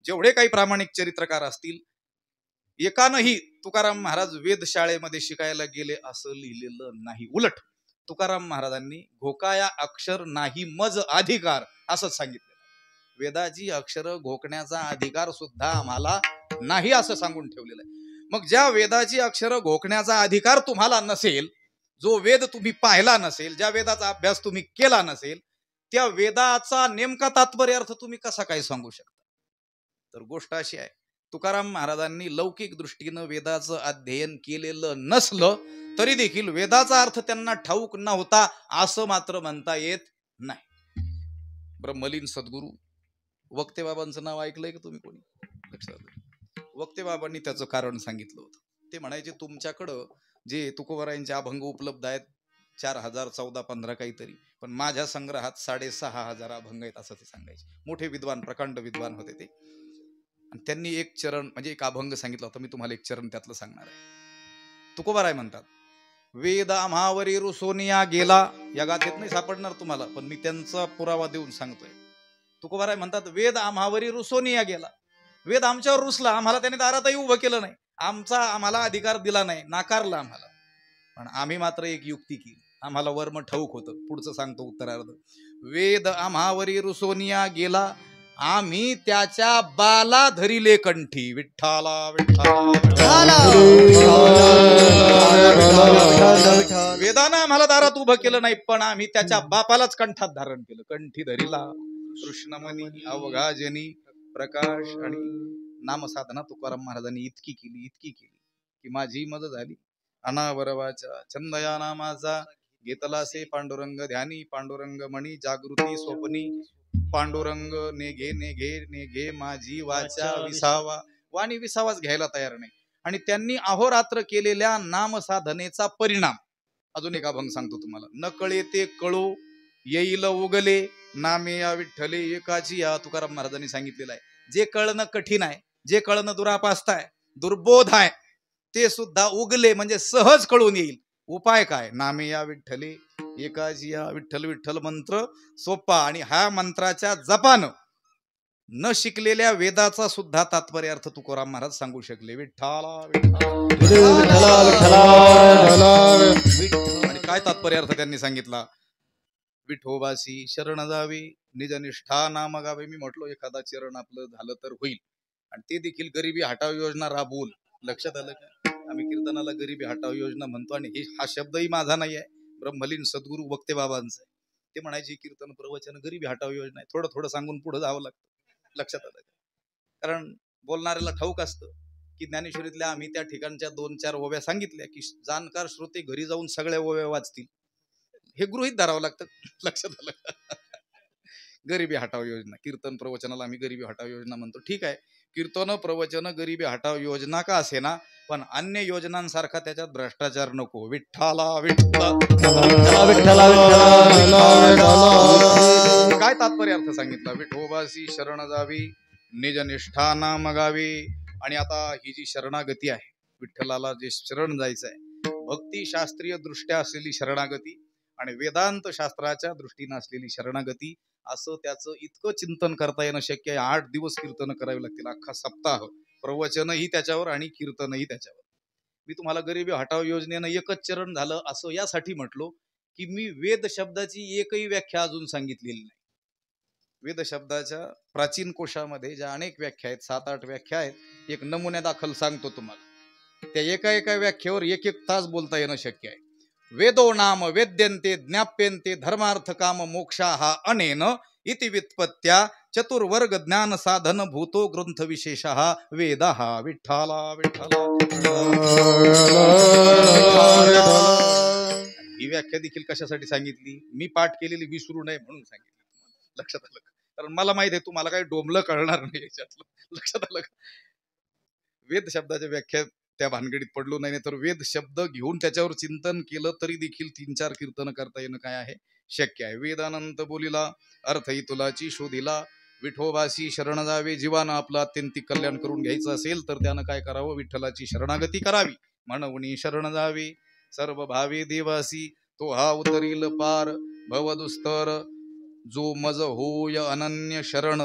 जेवढे काही प्रामाणिक चरित्रकार असतील एकानंही तुकाराम महाराज वेधशाळेमध्ये शिकायला गेले असं लिहिलेलं नाही. उलट तुकाराम महाराजांनी घोकाया अक्षर नाही मज अधिकार असंच सांगितलं. वेदाची अक्षर घोकण्याचा अधिकार सुद्धा आम्हाला नाही असं सांगून ठेवलेलं आहे. मग ज्या वेदाची अक्षर घोकण्याचा अधिकार तुम्हाला नसेल, जो वेद तुम्ही पाहिला नसेल, ज्या वेदाचा अभ्यास तुम्ही केला नसेल, त्या वेदाचा नेमका तात्पर्य अर्थ तुम्ही कसा काय सांगू शकता? तर गोष्ट अशी आहे, तुकाराम महाराजांनी लौकिक दृष्टीनं वेदाचं अध्ययन केलेलं नसलं तरी देखील वेदाचा अर्थ त्यांना ठाऊक नव्हता असं मात्र म्हणता येत नाही. ब्रह्मलीन सद्गुरू वक्ते बाबांचं नाव ऐकलंय का तुम्ही कोणी? लक्षात. वक्ते बाबांनी त्याचं कारण सांगितलं होतं. ते म्हणायचे तुमच्याकडं जे तुकोबारायांचे अभंग उपलब्ध आहेत 4000, 14, 15 काहीतरी, पण माझ्या संग्रहात 6500 अभंग आहेत असं ते सांगायचे. मोठे विद्वान, प्रकांड विद्वान होते ते. आणि त्यांनी एक चरण म्हणजे एक अभंग सांगितलं होतं, मी तुम्हाला एक चरण त्यातलं सांगणार आहे. तुकोबाराय म्हणतात वेद आम्हावरी रुसोनिया गेला. या गाथेत नाही सापडणार तुम्हाला, पण मी त्यांचा पुरावा देऊन सांगतोय. तुकोबाराय म्हणतात वेद आम्हावरी रुसोनिया गेला. वेद आमच्यावर रुसला, आम्हाला त्याने दारातही उभं केलं नाही, आम्हाला अधिकार दिला नाही, नाकारला आम्हाला. पण आम्ही मात्र एक युक्ती केली, आम्हाला वर्म ठाऊक होतं. पुढचं सांगतो उत्तरार्ध. वेद आम्हावरी रुसोनिया गेला, आम्ही त्याच्या बाला धरिले कंठी. विठ्ठला विठ्ठला. वेदानं आम्हाला दारात उभं केलं नाही, पण आम्ही त्याच्या बापालाच कंठात धारण केलं. कंठी धरिला कृष्णमणी अवघाजनी प्रकाश. आणि नामसाधना तुकाराम महाराजांनी इतकी केली की माझी मज झाली अनावरवाचा. छंदया नामाचा घेतला से पांडुरंग ध्यानी, पांडुरंग मणी जागृती स्वप्नी. पांडुरंग नेघे नेघे नेघे माझी वाचा विसावा. वाणी विसावाच घ्यायला तयार नाही. आणि त्यांनी अहोरात्र केलेल्या नामसाधनेचा परिणाम अजून एक अभंग सांगतो तुम्हाला. न कळे ते कळो येईल उगले नामे या विठ्ठले एकाची या. तुकाराम महाराजांनी सांगितलेलं आहे. जे कळणं कठीण आहे, जे कळणं दुरापास्त आहे, दुर्बोध आहे, ते सुद्धा उगले म्हणजे सहज कळून येईल. उपाय काय? नामे या विठ्ठले एकाची या. विठ्ठल विठ्ठल मंत्र सोपा आणि ह्या मंत्राच्या जपानं न शिकलेल्या वेदाचा सुद्धा तात्पर्य अर्थ तुकाराम महाराज सांगू शकले. विठ्ठला आणि काय तात्पर्य अर्थ त्यांनी सांगितला. विठोबासी शरण जावे निजनिष्ठा नाम गावे. मी म्हटलो एखादा चरण आपलं झालं तर होईल. आणि ते देखील गरिबी हटाव योजना राबवून. लक्षात आलं का? आम्ही कीर्तनाला गरिबी हटाव योजना म्हणतो आणि हा शब्दही माझा नाही आहे, ब्रह्मलीन सद्गुरू वक्ते बाबांचा आहे. ते म्हणायचे कीर्तन प्रवचन गरिबी हटाव योजना आहे. थोडं थोडं सांगून पुढे जावं लागतं. लक्षात आलं का? कारण बोलणाऱ्याला ठाऊक असतं की ज्ञानेश्वरीतल्या आम्ही त्या ठिकाणच्या 2-4 ओव्या सांगितल्या की जाणकार श्रोते घरी जाऊन सगळ्या ओव्या वाचतील. हे गृहीत धरावं लागतं. लक्षात आलं का? गरिबी हटाव योजना. कीर्तन प्रवचनाला आम्ही गरिबी हटाव योजना म्हणतो. ठीक आहे, कीर्तन प्रवचन गरिबी हटाव योजना का असे ना, पण अन्य योजनांसारखा त्याच्यात भ्रष्टाचार नको. विठ्ठला काय तात्पर्य अर्थ सांगितला. विठोबासी शरण जावी निज निष्ठा नाम गावी. आणि आता ही जी शरणागती आहे, विठ्ठलाला जे शरण जायचं आहे, भक्तिशास्त्रीय दृष्ट्या असलेली शरणागती आणि वेदांत शास्त्राच्या दृष्टीने असलेली शरणागती, असं त्याचं इतकं चिंतन करता येणं शक्य आहे. 8 दिवस कीर्तन करावे लागतील, अख्खा सप्ताह, प्रवचनही त्याच्यावर आणि कीर्तनही त्याच्यावर. मी तुम्हाला गरिबी हटाव योजनेनं एकच चरण झालं असं यासाठी म्हटलो की मी वेद शब्दाची एकही व्याख्या अजून सांगितलेली नाही. वेद शब्दाच्या प्राचीन कोशामध्ये ज्या अनेक व्याख्या आहेत, 7-8 व्याख्या आहेत, एक नमुन्यादाखल सांगतो तुम्हाला. त्या एका एका व्याख्येवर 1-1 तास बोलता येणं शक्य आहे. वेदो नाम वेद्यन्ते ज्ञाप्यन्ते धर्मार्थ काम मोक्षा हा अनेन इति व्युत्पत्त्या चतुर्वर्ग ज्ञान साधन भूतो ग्रंथ विशेष हा वेद हा. विठ्ठला विठ्ठला. ही व्याख्या देखील कशासाठी सांगितली? मी पाठ केलेली विसरू नये म्हणून सांगितली. लक्षात आलं का? कारण मला माहित आहे तुम्हाला काही डोंबलं कळणार नाही याच्यातलं. लक्षात आलं का? वेद शब्दाच्या व्याख्या त्या भानगडीत पडलो नाही, तर वेद शब्द घेऊन त्याच्यावर चिंतन केलं तरी देखील 3-4 कीर्तन करता येणं काय आहे? शक्य आहे. वेदानंत बोलिला अर्थही तुलाची शोधिला. विठोबाशी शरण जावे. जीवानं आपलं अत्यंतिक कल्याण करून घ्यायचं असेल तर त्यानं काय करावं? विठ्ठलाची शरणागती करावी. म्हणून शरण जावे सर्व भावे देवासी. तो हा उतरील पार भवदुस्तर. जो मज होय अनन्य शरण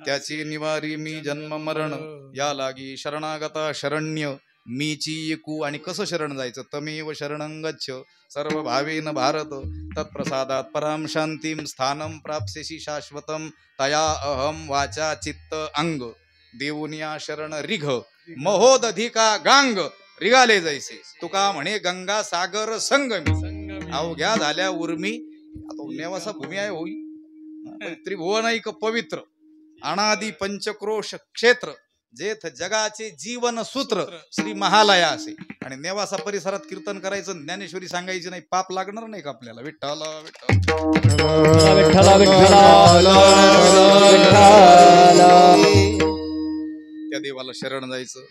त्याचे निवारी मी जन्म मरण. या लागी शरणागता शरण्य मीची एकू. आणि कसं शरण जायचं? तमेव शरणं गच्छ सर्व भावेन भारत. तत्प्रसादात पराम शांतीम स्थानं प्राप्स्यसि शाश्वतम. तया अहम वाचा चित्त अंग. देऊनिया शरण रिघ महोदधिका गांग. रिगाले जैसे तुका म्हणे गंगा सागर संगमी. अवघ्या झाल्या उर्मी. आता नेवासा भूमी आहे होई. त्रिभुवनैक पवित्र अनादि पंचक्रोश क्षेत्र. जेथ जगाचे जीवन सूत्र श्री महालया असे. आणि नेवासा परिसरात कीर्तन करायचं, ज्ञानेश्वरी सांगायची नाही, पाप लागणार नाही का आपल्याला? विठ्ठला त्या देवाला शरण जायचं.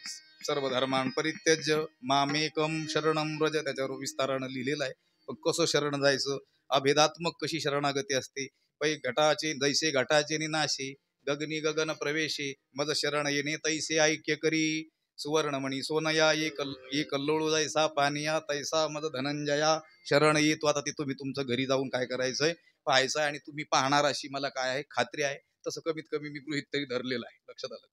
सर्व धर्मान परित्यज्य मामेकम शरणम व्रज. त्याच्यावर विस्तारानं लिहिलेलं आहे. पण कसं शरण जायचं? अभेदात्मक कशी शरणागती असते? पै घटाचे जैसे घटाचे निनाशे गगनी गगन प्रवेशे. मज शरण येणे तैसे ऐक्य करी. सुवर्णमणी सोनया एक लोळू जैसा पानिया तैसा मज धनंजया शरण ये. तो आता ते तुम्ही तुमचं घरी जाऊन काय करायचंय पाहायचं आहे आणि तुम्ही पाहणार अशी मला काय आहे खात्री आहे. तसं कमीत कमी मी गृहीत तरी धरलेलं आहे. लक्षात आलं?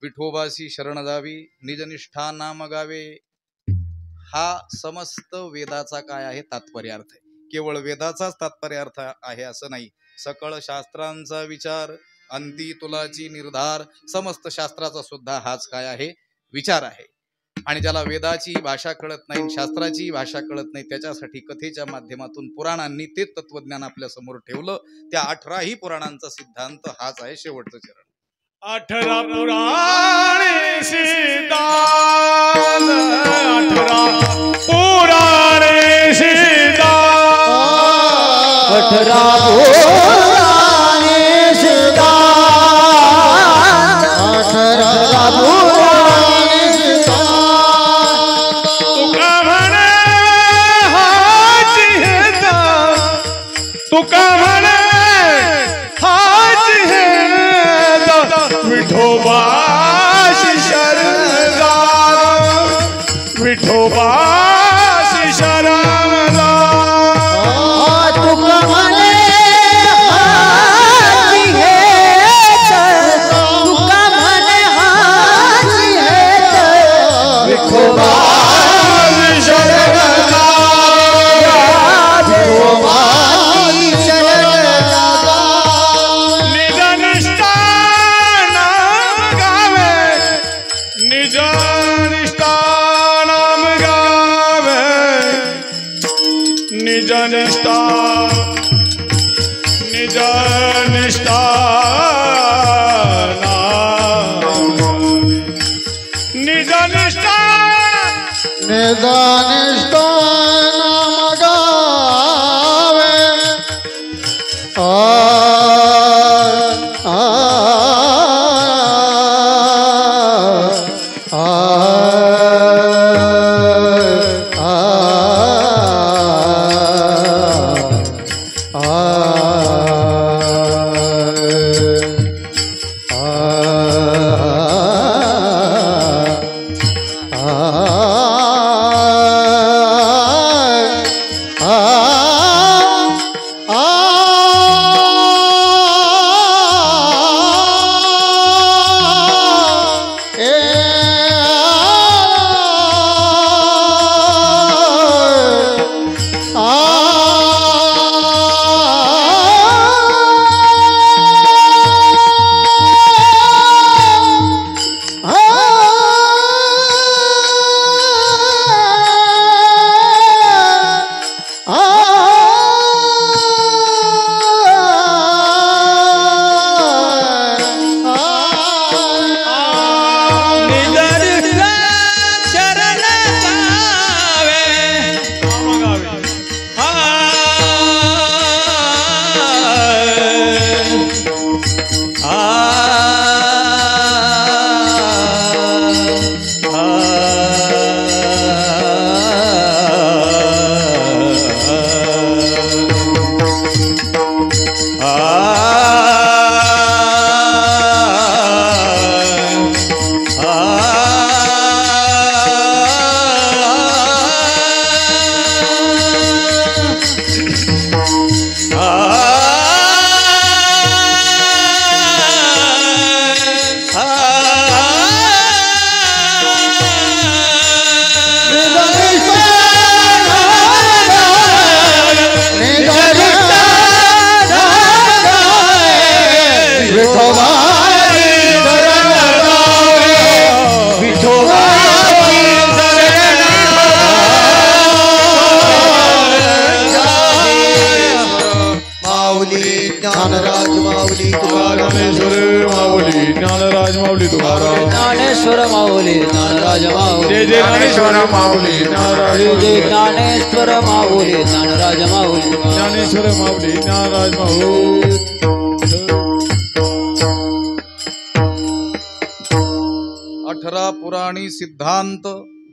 विठोबाशी शरण जावी निजनिष्ठा नाम गावे. हा समस्त वेदाचा काय आहे? तात्पर्य अर्थ आहे. केवळ वेदाचाच तात्पर्य अर्थ आहे असं नाही. सकळ शास्त्रांचा विचार अंती तुलाची निर्धार. समस्त शास्त्राचा सुद्धा हाच काय आहे? विचार आहे. आणि ज्याला वेदाची भाषा कळत नाही, शास्त्राची भाषा कळत नाही, त्याच्यासाठी कथेच्या माध्यमातून पुराणांनी ते तत्वज्ञान आपल्या समोर ठेवलं. त्या 18ही पुराणांचा सिद्धांत हाच आहे. शेवटचं चरण. 18 पुराणे सिद्धांत. 18 पुराणे सिद्धांत. 18 पुराणे विठोबाशी शरण जा विठोबाशी शरण जा तुका म्हणे हाची हेच तुका म्हणे हाची हेच विठोबाची शरण जा विठोबाची शरण जा निज निष्ठान गावे निज निष्ठान गावे निज निष्ठा निज निष्ठा निज निष्ठा निदानिष्ठ नाम गावे आ आ आ ज्ञानराज माऊली तुकाराम ज्ञानेश्वर माऊली तुकाराम ज्ञानेश्वर माऊली ज्ञानराज माऊली जय जय ज्ञानेश्वर माऊली ज्ञानराज जय ज्ञानेश्वर माऊली ज्ञानराज माऊली ज्ञानेश्वर माऊली ज्ञानराज माऊली 18 पुराणी सिद्धांत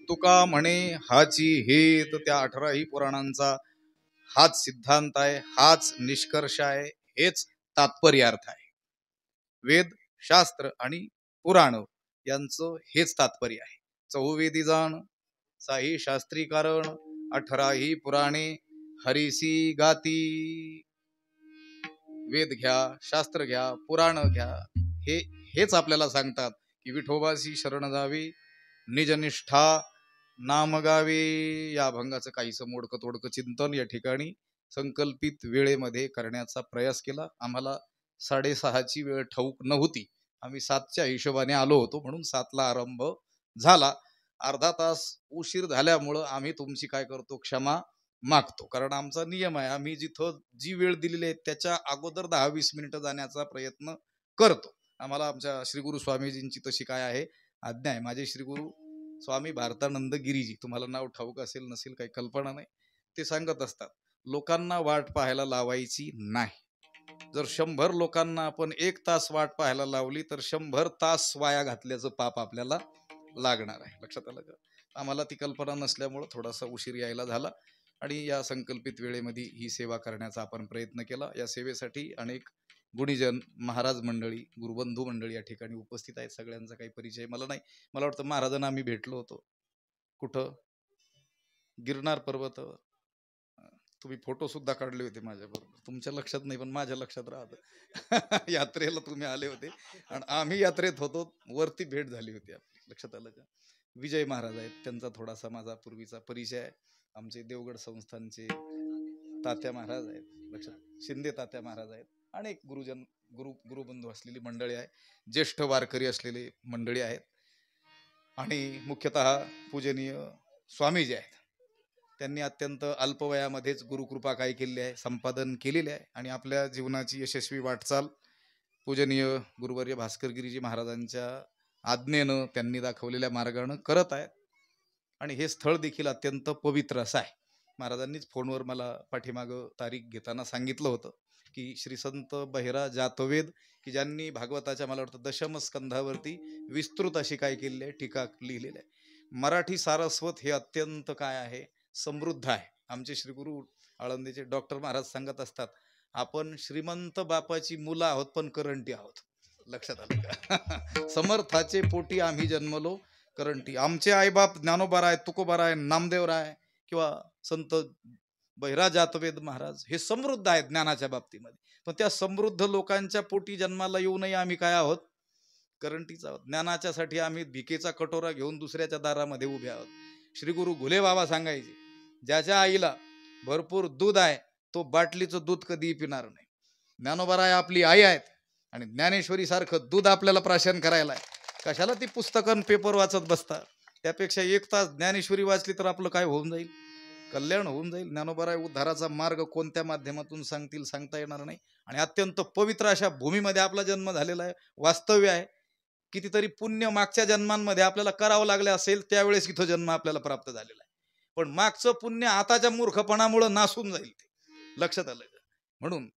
तुका म्हणे हाची हेत. त्या 18ही पुराणांचा हाच सिद्धांत आहे, हाच निष्कर्ष आहे, हेच तात्पर्य अर्थ आहे. वेद शास्त्र आणि पुराण यांचं हेच तात्पर्य आहे. चहुवेदी जाण साही शास्त्री कारण 18ही पुराणे हरिसी गाती. वेद घ्या, शास्त्र घ्या, पुराण घ्या, हेच आपल्याला सांगतात की विठोबाशी शरण जावे, निजनिष्ठा नाम गावे. या अभंगाचं काहीसं मोडकं तोडकं चिंतन या ठिकाणी संकल्पित वेळेमध्ये करण्याचा प्रयास केला. आम्हाला 6:30ची वेळ ठाऊक नव्हती, आम्ही 7च्या हिशोबाने आलो होतो, म्हणून 7ला आरंभ झाला. अर्धा तास उशीर झाल्यामुळं आम्ही तुमची काय करतो, क्षमा मागतो. कारण आमचा नियम आहे, आम्ही जिथं जी वेळ दिलेली आहे त्याच्या अगोदर 10-20 मिनिटं जाण्याचा प्रयत्न करतो. आम्हाला आमच्या श्रीगुरु स्वामीजींची तशी काय आहे आज्ञा आहे. माझे श्रीगुरु स्वामी भारतानंद गिरीजी, तुम्हाला नाव ठाऊक असेल नसेल काही कल्पना नाही, ते सांगत असतात लोकांना वाट पाहायला लावायची नाही. जर 100 लोकांना आपण 1 तास वाट पाहायला लावली तर 100 तास वाया घातल्याचं पाप आपल्याला लागणार आहे. लक्षात आलं का? आम्हाला ती कल्पना नसल्यामुळं थोडासा उशीर यायला झाला आणि या संकल्पित वेळेमध्ये ही सेवा करण्याचा आपण प्रयत्न केला. या सेवेसाठी अनेक गुणीजन, महाराज मंडळी, गुरुबंधू मंडळी या ठिकाणी उपस्थित आहेत. सगळ्यांचा काही परिचय मला नाही. मला वाटतं महाराजांना आम्ही भेटलो होतो कुठं, गिरनार पर्वतावर. तुम्ही फोटो सुद्धा काढले होते माझ्याबरोबर. तुमच्या लक्षात नाही पण माझ्या लक्षात राहतं. यात्रेला तुम्ही आले होते आणि आम्ही यात्रेत होतो, वरती भेट झाली होती आपली. लक्षात आलं का? विजय महाराज आहेत, त्यांचा थोडासा माझा पूर्वीचा परिचय आहे. आमचे देवगड संस्थानचे तात्या महाराज आहेत, लक्षात, शिंदे तात्या महाराज आहेत. अनेक गुरुजन, गुरुबंधू असलेली मंडळी आहे, ज्येष्ठ वारकरी असलेले मंडळी आहेत. आणि मुख्यतः पूजनीय स्वामीजी आहेत. त्यांनी अत्यंत अल्पवयामध्येच गुरुकृपा काय केलेली आहे, संपादन केलेले आहे. आणि आपल्या जीवनाची यशस्वी वाटचाल पूजनीय गुरुवर्य भास्करगिरीजी महाराजांच्या आज्ञेनं, त्यांनी दाखवलेल्या मार्गानं करत आहेत. आणि हे स्थळ देखील अत्यंत पवित्र असं आहे. महाराजांनीच फोनवर मला पाठीमागं तारीख घेताना सांगितलं होतं की श्री संत बहिरा जातवेद, की ज्यांनी भागवताच्या मला वाटतं दशम स्कंधावरती विस्तृत अशी काय केलेली आहे, टीका लिहिलेली आहे. मराठी सारस्वत हे अत्यंत काय आहे, समृद्ध आहे. आमचे श्रीगुरु आळंदीचे डॉक्टर महाराज सांगत असतात, आपण श्रीमंत बापाची मुलं आहोत पण करंटी आहोत. लक्षात आलं का? समर्थाचे पोटी आम्ही जन्मलो करंटी. आमचे आईबाप ज्ञानोबाराय, तुकोबाराय, नामदेवराय किंवा संत बहिरा जातवेद महाराज हे समृद्ध आहेत ज्ञानाच्या बाबतीमध्ये. पण त्या समृद्ध लोकांच्या पोटी जन्माला येऊनही आम्ही काय आहोत, करंटीच आहोत. ज्ञानाच्यासाठी आम्ही भिकेचा कटोरा घेऊन दुसऱ्याच्या दारामध्ये उभे आहोत. श्री गुरु घुले बाबा सांगायचे, ज्याच्या आईला भरपूर दूध आहे तो बाटलीचं दूध कधीही पिणार नाही. ज्ञानोबाराय आपली आई आहेत आणि ज्ञानेश्वरी सारखं दूध आपल्याला प्राशन करायला आहे. कशाला ती पुस्तकं पेपर वाचत बसता? त्यापेक्षा 1 तास ज्ञानेश्वरी वाचली तर आपलं काय होऊन जाईल, कल्याण होऊन जाईल. ज्ञानोबाराय उद्धाराचा मार्ग कोणत्या माध्यमातून सांगतील सांगता येणार नाही. आणि अत्यंत पवित्र अशा भूमीमध्ये आपला जन्म झालेला आहे, वास्तव्य आहे. कितीतरी पुण्य मागच्या जन्मांमध्ये आपल्याला करावं लागले असेल, त्यावेळेस इथं जन्म आपल्याला प्राप्त झालेला आहे. पण मागचं पुण्य आताच्या मूर्खपणामुळे नासून जाईल ते. लक्षात आलं का? म्हणून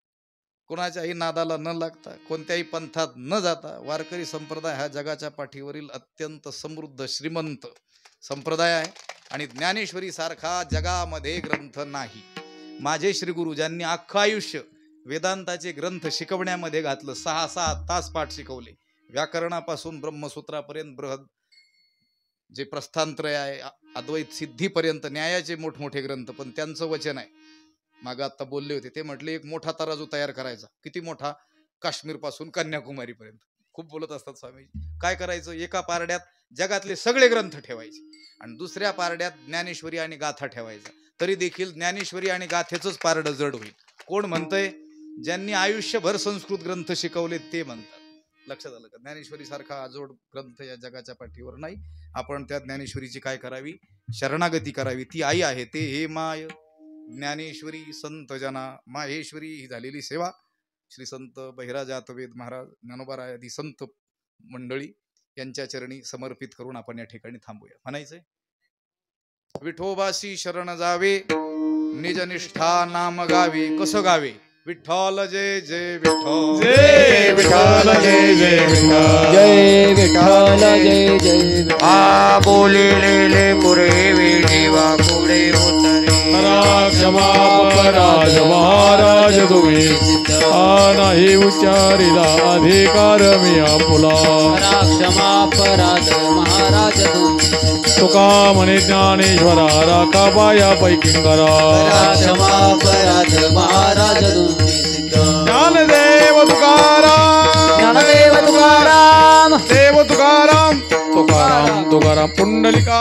कोणाच्याही नादाला न लागता, कोणत्याही पंथात न जाता, वारकरी संप्रदाय हा जगाच्या पाठीवरील अत्यंत समृद्ध श्रीमंत संप्रदाय आहे. आणि ज्ञानेश्वरी सारखा जगामध्ये ग्रंथ नाही. माझे श्रीगुरु ज्यांनी अख्खं आयुष्य वेदांताचे ग्रंथ शिकवण्यामध्ये घातलं, 6-6 तास पाठ शिकवले, व्याकरणापासून ब्रह्मसूत्रापर्यंत, बृहद जे प्रस्थानत्रय आहे, अद्वैत सिद्धीपर्यंत, न्यायाचे मोठमोठे ग्रंथ. पण त्यांचं वचन आहे, मागं आता बोलले होते, ते म्हटले एक मोठा तराजू तयार करायचा. किती मोठा? काश्मीर पासून कन्याकुमारीपर्यंत. खूप बोलत असतात स्वामीजी. काय करायचं, एका पारड्यात जगातले सगळे ग्रंथ ठेवायचे आणि दुसऱ्या पारड्यात ज्ञानेश्वरी आणि गाथा ठेवायचा. तरी देखील ज्ञानेश्वरी आणि गाथेचंच पारडं जड होईल. कोण म्हणतंय? ज्यांनी आयुष्यभर संस्कृत ग्रंथ शिकवले ते म्हणतात. लक्षात आलं का? ज्ञानेश्वरी सारखा अजोड ग्रंथ या जगाच्या पाठीवर नाही. आपण त्या ज्ञानेश्वरीची काय करावी, शरणागती करावी. ती आई आहे, ते हे माय ज्ञानेश्वरी संत जना माहेश्वरी ही झालेली सेवा श्री संत बहिरा जातवेद महाराज, ज्ञानोबाराय आदी संत मंडळी यांच्या चरणी समर्पित करून आपण या ठिकाणी थांबूया. म्हणायचंय, विठोबाशी शरण जावे, निजनिष्ठा नाम गावे. कसं गावे? विठ्ठल जय जय विठ्ठल, जय विठ्ठल जय जय विठ्ठल, जय विठ्ठल जय जय. आ बोलिलेले पुरेवी देवा पुढे उतरे. क्षमा अपराध महाराज तुम्ही, नाही उच्चारिला अधिकार मी आपुला. क्षमा अपराध महाराज तुका म्हणे ज्ञानेश्वरा राखा पाया पैकी करा. क्षमा अपराध महाराज ज्ञानदेव तुकाराम, ज्ञानदेव तुकाराम, देव तुकाराम, तुकाराम तुकाराम पुंडलिका